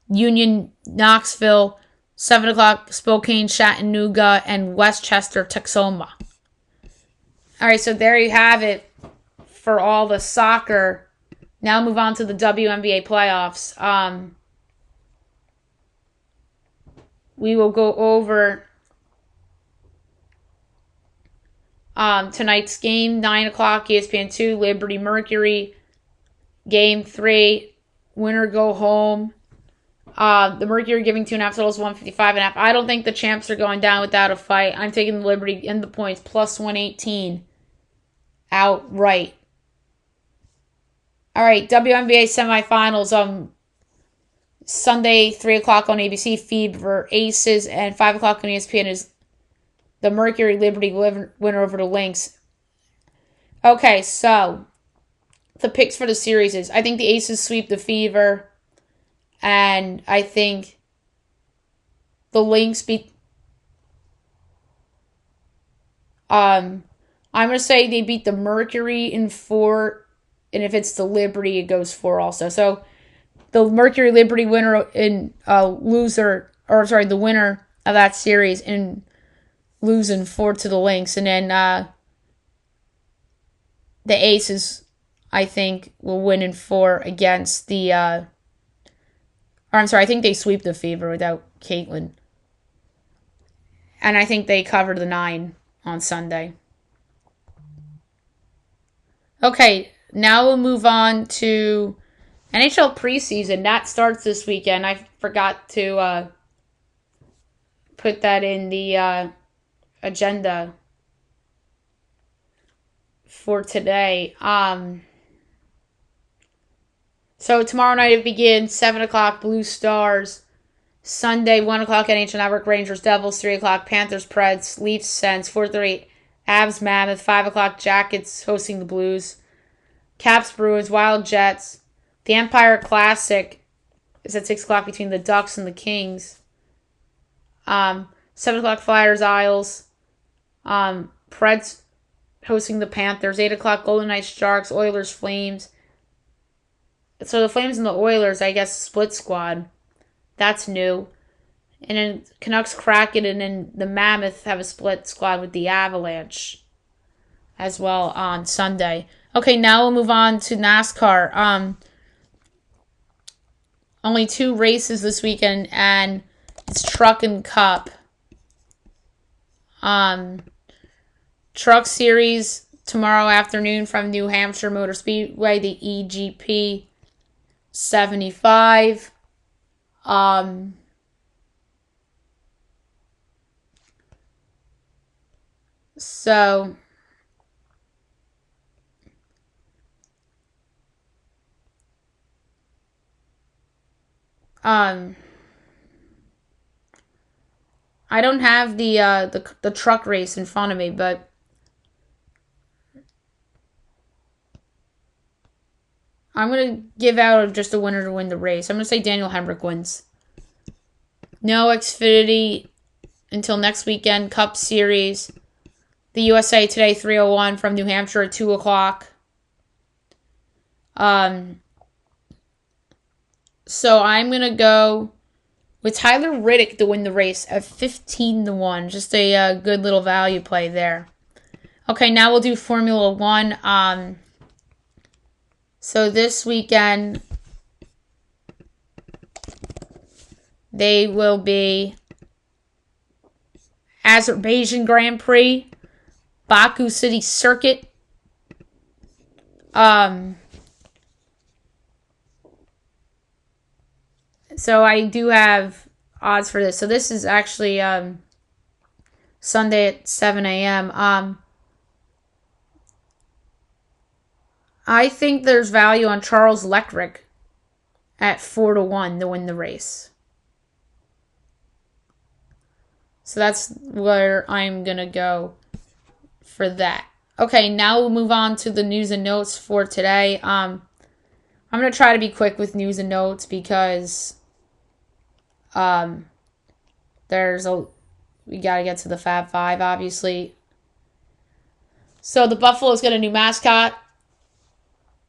Union Knoxville 7 o'clock. Spokane Chattanooga, and Westchester Texoma. All right, so there you have it for all the soccer. Now move on to the WNBA playoffs. We will go over tonight's game, 9 o'clock, ESPN 2, Liberty Mercury. Game 3, winner go home. The Mercury giving 2.5 totals, 155.5. I don't think the champs are going down without a fight. I'm taking the Liberty in the points, plus 118 outright. All right, WNBA semifinals. Sunday, 3 o'clock on ABC, Fever Aces, and 5 o'clock on ESPN is the Mercury Liberty winner over the Lynx. Okay, so the picks for the series is, I think the Aces sweep the Fever, and I think the Lynx beat... I'm going to say they beat the Mercury in 4, and if it's the Liberty, it goes 4 also. So the Mercury Liberty winner in the winner of that series in losing 4 to the Lynx, and then the Aces, I think, will win in 4 against the. I think they sweep the Fever without Caitlin, and I think they cover the 9 on Sunday. Okay, now we'll move on to NHL preseason. That starts this weekend. I forgot to put that in the agenda for today. So tomorrow night it begins, 7 o'clock, Blue Stars. Sunday, 1 o'clock, NHL Network, Rangers, Devils. 3 o'clock, Panthers, Preds, Leafs, Sens. 4:30, Avs, Mammoth. 5 o'clock, Jackets hosting the Blues. Caps, Bruins, Wild, Jets. The Empire Classic is at 6 o'clock between the Ducks and the Kings. 7 o'clock, Flyers, Isles. Preds hosting the Panthers. 8 o'clock, Golden Knights, Sharks. Oilers, Flames. So the Flames and the Oilers, I guess, split squad. That's new. And then Canucks, Kraken, and then the Mammoth have a split squad with the Avalanche as well on Sunday. Okay, now we'll move on to NASCAR. Only 2 races this weekend, and it's Truck and Cup. Truck Series tomorrow afternoon from New Hampshire Motor Speedway, the EGP 75. So I don't have the truck race in front of me, but I'm going to give out just a winner to win the race. I'm going to say Daniel Hemrick wins. No Xfinity until next weekend. Cup Series. The USA Today 301 from New Hampshire at 2 o'clock. So I'm going to go with Tyler Riddick to win the race at 15-1. Just a good little value play there. Okay, now we'll do Formula 1. So this weekend, they will be Azerbaijan Grand Prix, Baku City Circuit. So I do have odds for this. So this is actually Sunday at 7 a.m. I think there's value on Charles Leclerc at 4-1 to win the race. So that's where I'm going to go for that. Okay, now we'll move on to the news and notes for today. I'm going to try to be quick with news and notes because there's a we got to get to the Fab Five, obviously. So the Buffalo's got a new mascot.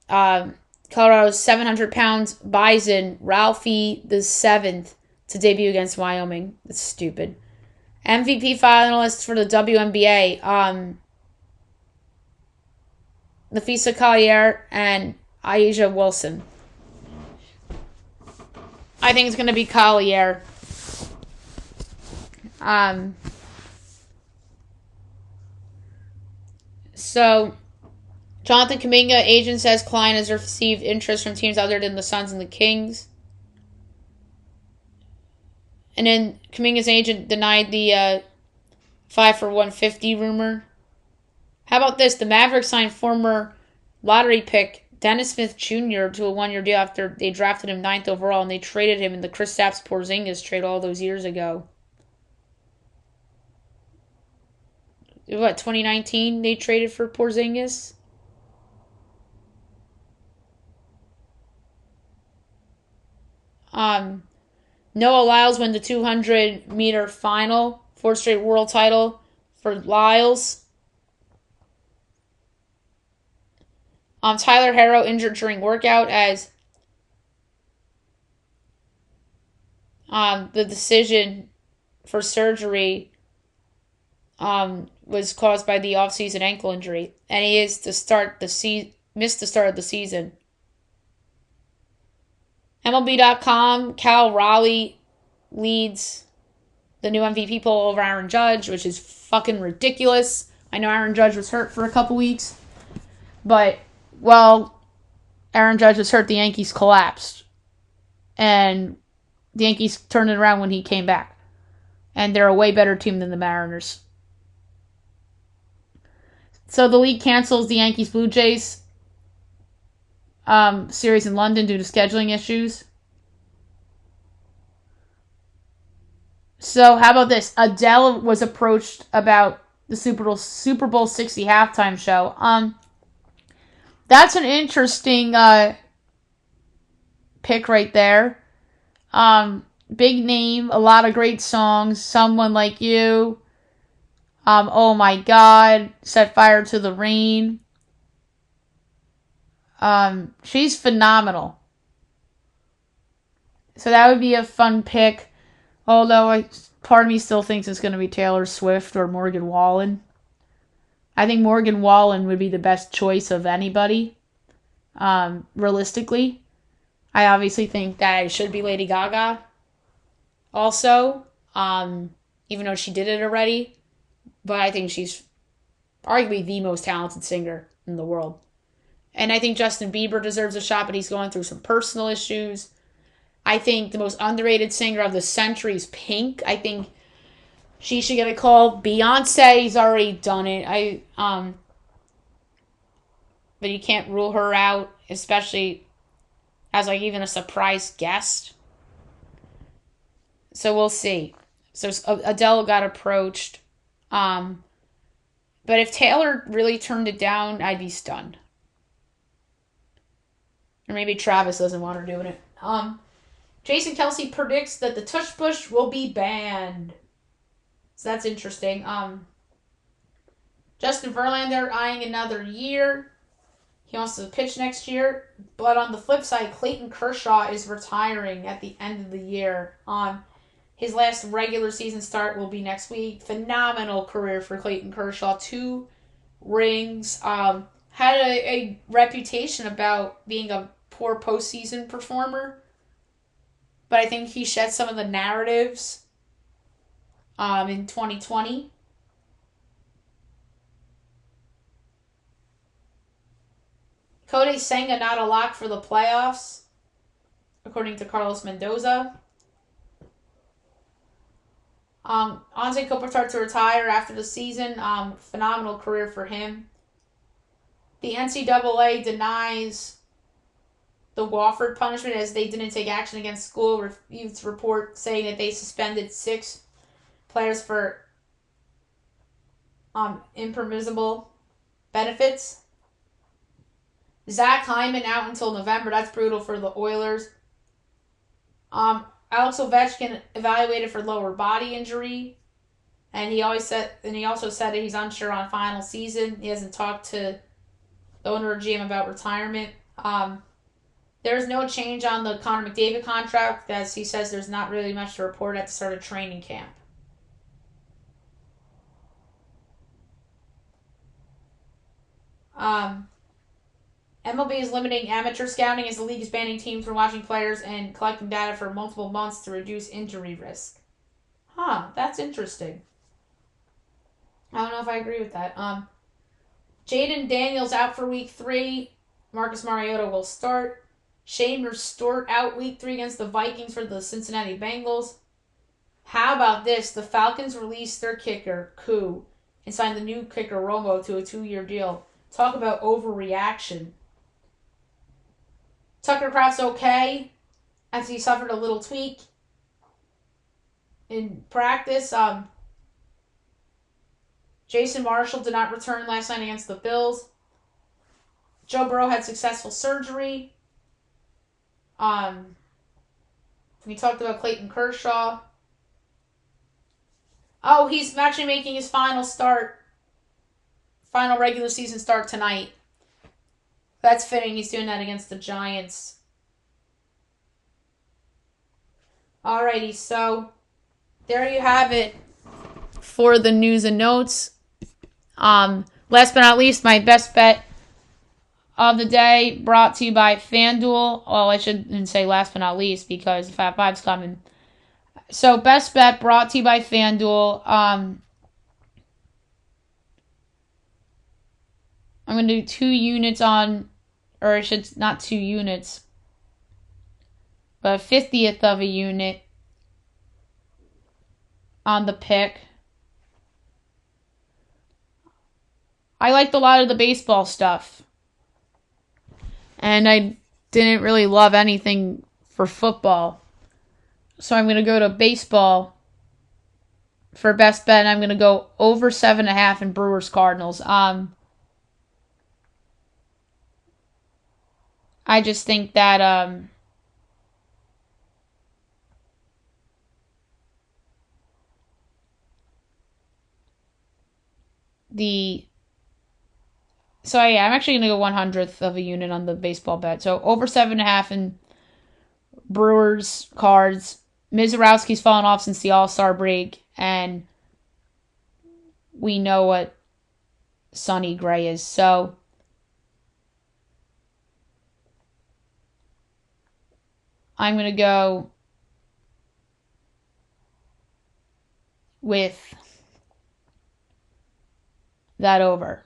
Colorado's 700 pounds Bison, Ralphie the 7th, to debut against Wyoming. That's stupid. MVP finalists for the WNBA. Nafisa Collier and Aisha Wilson. I think it's going to be Collier. So, Jonathan Kuminga, agent says Klein has received interest from teams other than the Suns and the Kings. And then Kuminga's agent denied the 5 for $150 rumor. How about this? The Mavericks signed former lottery pick Dennis Smith Jr. to a one-year deal after they drafted him 9th overall, and they traded him in the Kristaps Porzingis trade all those years ago. What, 2019 they traded for Porzingis? Noah Lyles won the 200-meter final, 4th straight world title for Lyles. Tyler Herro injured during workout as the decision for surgery was caused by the offseason ankle injury, and he is to start the missed the start of the season. MLB.com, Cal Raleigh leads the new MVP poll over Aaron Judge, which is fucking ridiculous. I know Aaron Judge was hurt for a couple weeks, but, well, Aaron Judge was hurt, the Yankees collapsed. And the Yankees turned it around when he came back. And they're a way better team than the Mariners. So the league cancels the Yankees-Blue Jays series in London due to scheduling issues. So how about this? Adele was approached about the Super Bowl 60 halftime show. That's an interesting pick right there. Big name, a lot of great songs. Someone Like You. Oh My God. Set Fire to the Rain. She's phenomenal. So that would be a fun pick. Although part of me still thinks it's going to be Taylor Swift or Morgan Wallen. I think Morgan Wallen would be the best choice of anybody. Realistically. I obviously think that it should be Lady Gaga. Also. Even though she did it already. But I think she's arguably the most talented singer in the world. And I think Justin Bieber deserves a shot, but he's going through some personal issues. I think the most underrated singer of the century is Pink. I think she should get a call. Beyonce's already done it. But you can't rule her out, especially as like even a surprise guest. So we'll see. So Adele got approached. But if Taylor really turned it down, I'd be stunned. Or maybe Travis doesn't want her doing it. Jason Kelce predicts that the tush push will be banned. So that's interesting. Justin Verlander eyeing another year. He wants to pitch next year. But on the flip side, Clayton Kershaw is retiring at the end of the year. His last regular season start will be next week. Phenomenal career for Clayton Kershaw. 2 rings. Had a reputation about being a poor postseason performer. But I think he shed some of the narratives in 2020. Kodai Senga not a lock for the playoffs, according to Carlos Mendoza. Anze Kopitar to retire after the season. Phenomenal career for him. The NCAA denies the Wofford punishment as they didn't take action against school. Refused report saying that they suspended 6 players for impermissible benefits. Zach Hyman out until November. That's brutal for the Oilers. Alex Ovechkin evaluated for lower body injury. And he also said that he's unsure on final season. He hasn't talked to the owner or GM about retirement. There's no change on the Connor McDavid contract, as he says there's not really much to report at the start of training camp. MLB is limiting amateur scouting as the league is banning teams from watching players and collecting data for multiple months to reduce injury risk. That's interesting. I don't know if I agree with that. Jaden Daniels out for week 3. Marcus Mariota will start. Shane Stewart out week 3 against the Vikings for the Cincinnati Bengals. How about this? The Falcons released their kicker, Koo, and signed the new kicker, Romo, to a 2-year deal. Talk about overreaction. Tucker Kraft's okay, as he suffered a little tweak in practice. Jason Marshall did not return last night against the Bills. Joe Burrow had successful surgery. We talked about Clayton Kershaw. Oh, he's actually making his final regular season start tonight. That's fitting. He's doing that against the Giants. Alrighty, so there you have it for the news and notes. Last but not least, my best bet of the day brought to you by FanDuel. Well, I shouldn't say last but not least because the Fat Five's coming. So, best bet brought to you by FanDuel. I'm going to do 2 units on, or I should, not 2 units, but a 50th of a unit on the pick. I liked a lot of the baseball stuff. And I didn't really love anything for football. So I'm going to go to baseball for best bet. And I'm going to go over 7.5 in Brewers Cardinals. I just think that So yeah, I'm actually going to go 100th of a unit on the baseball bet. So over 7.5 in Brewers Cards. Mizorowski's fallen off since the All-Star break. And we know what Sonny Gray is. So I'm going to go with that over.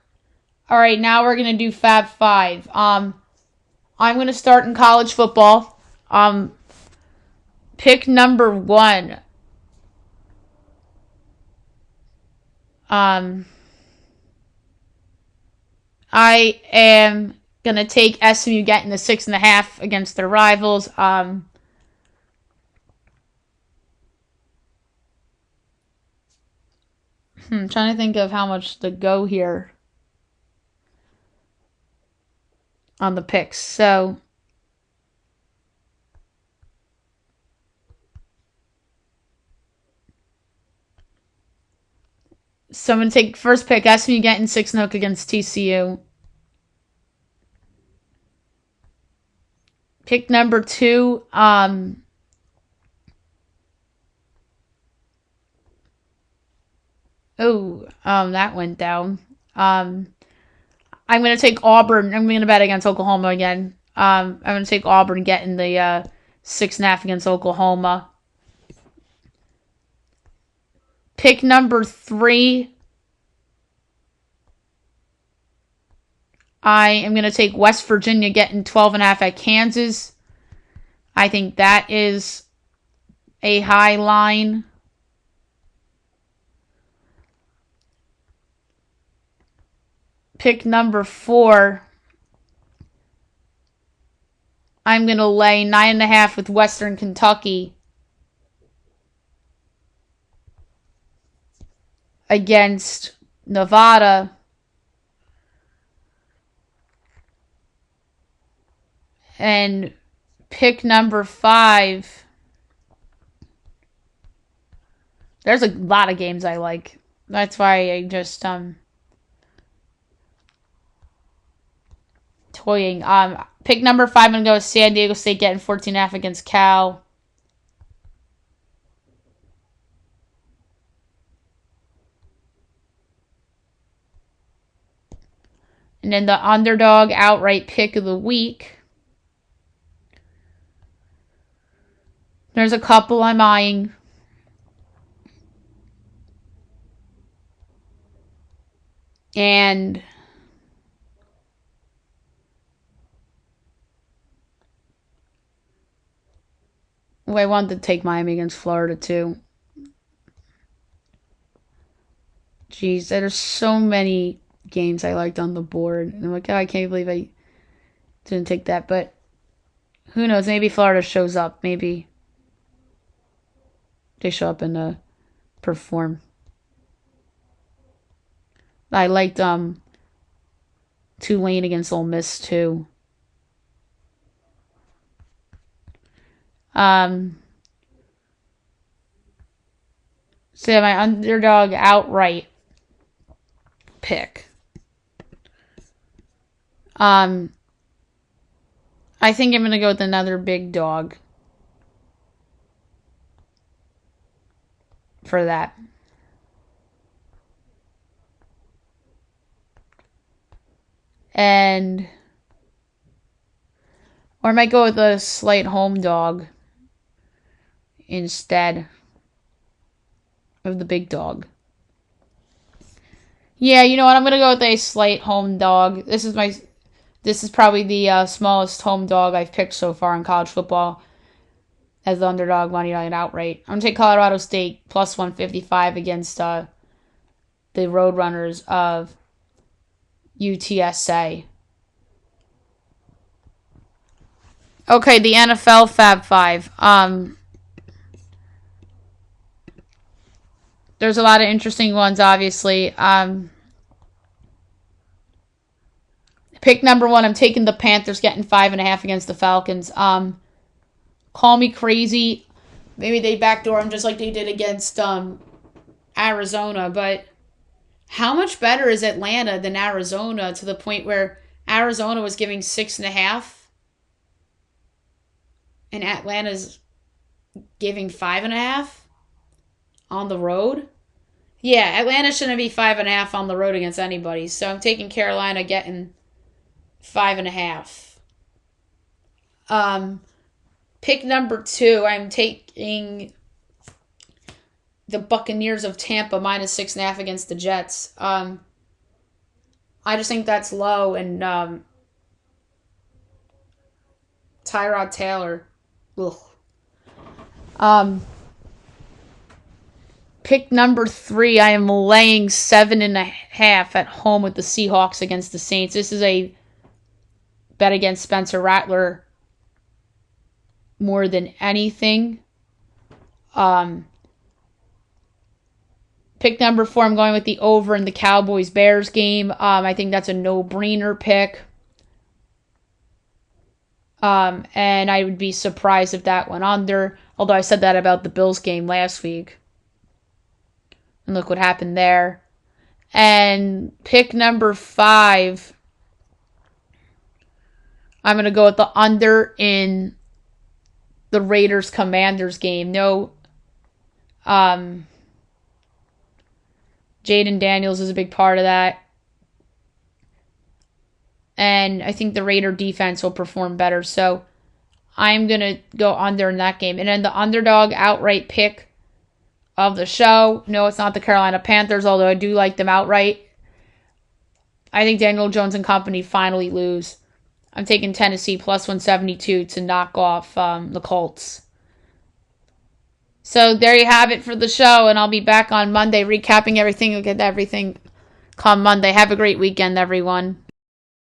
All right, now we're going to do Fab 5. I'm going to start in college football. Pick number 1. I am going to take SMU getting the 6.5 against their rivals. I'm trying to think of how much to go here on the picks. So I'm going to take first pick, SMU getting 6-0 against TCU. Pick number 2, that went down. I'm going to take Auburn. I'm going to bet against Oklahoma again. I'm going to take Auburn getting the 6.5 against Oklahoma. Pick number 3. I am going to take West Virginia getting 12.5 at Kansas. I think that is a high line. Pick number 4. I'm going to lay 9.5 with Western Kentucky against Nevada. And pick number 5. There's a lot of games I like. That's why I just toying. Pick number 5. I'm gonna go with San Diego State getting 14.5 against Cal. And then the underdog outright pick of the week. There's a couple I'm eyeing. And I wanted to take Miami against Florida too. Jeez, there's so many games I liked on the board. And I'm like, oh, I can't believe I didn't take that. But who knows? Maybe Florida shows up. Maybe they show up and perform. I liked Tulane against Ole Miss too. So yeah, my underdog outright pick. I think I'm gonna go with another big dog for that. Or I might go with a slight home dog instead of the big dog. Yeah, you know what? I'm going to go with a slight home dog. This is probably the smallest home dog I've picked so far in college football as the underdog money line outright. I'm going to take Colorado State plus 155 against the Roadrunners of UTSA. Okay, the NFL Fab 5. There's a lot of interesting ones, obviously. Pick number 1, I'm taking the Panthers getting 5.5 against the Falcons. Call me crazy. Maybe they backdoor them just like they did against Arizona, but how much better is Atlanta than Arizona to the point where Arizona was giving 6.5 and Atlanta's giving 5.5 on the road? Yeah, Atlanta shouldn't be 5.5 on the road against anybody. So I'm taking Carolina getting 5.5. Pick number 2, I'm taking the Buccaneers of Tampa minus 6.5 against the Jets. I just think that's low, and Tyrod Taylor. Ugh. Pick number 3, I am laying 7.5 at home with the Seahawks against the Saints. This is a bet against Spencer Rattler more than anything. Pick number 4, I'm going with the over in the Cowboys-Bears game. I think that's a no-brainer pick. And I would be surprised if that went under. Although I said that about the Bills game last week. And look what happened there. And pick number 5, I'm going to go with the under in the Raiders-Commanders game. No, Jaden Daniels is a big part of that. And I think the Raider defense will perform better. So I'm going to go under in that game. And then the underdog outright pick of the show. No, it's not the Carolina Panthers, although I do like them outright. I think Daniel Jones and company finally lose. I'm taking Tennessee plus 172 to knock off the Colts. So there you have it for the show, and I'll be back on Monday recapping everything. We'll get everything come Monday. Have a great weekend, everyone.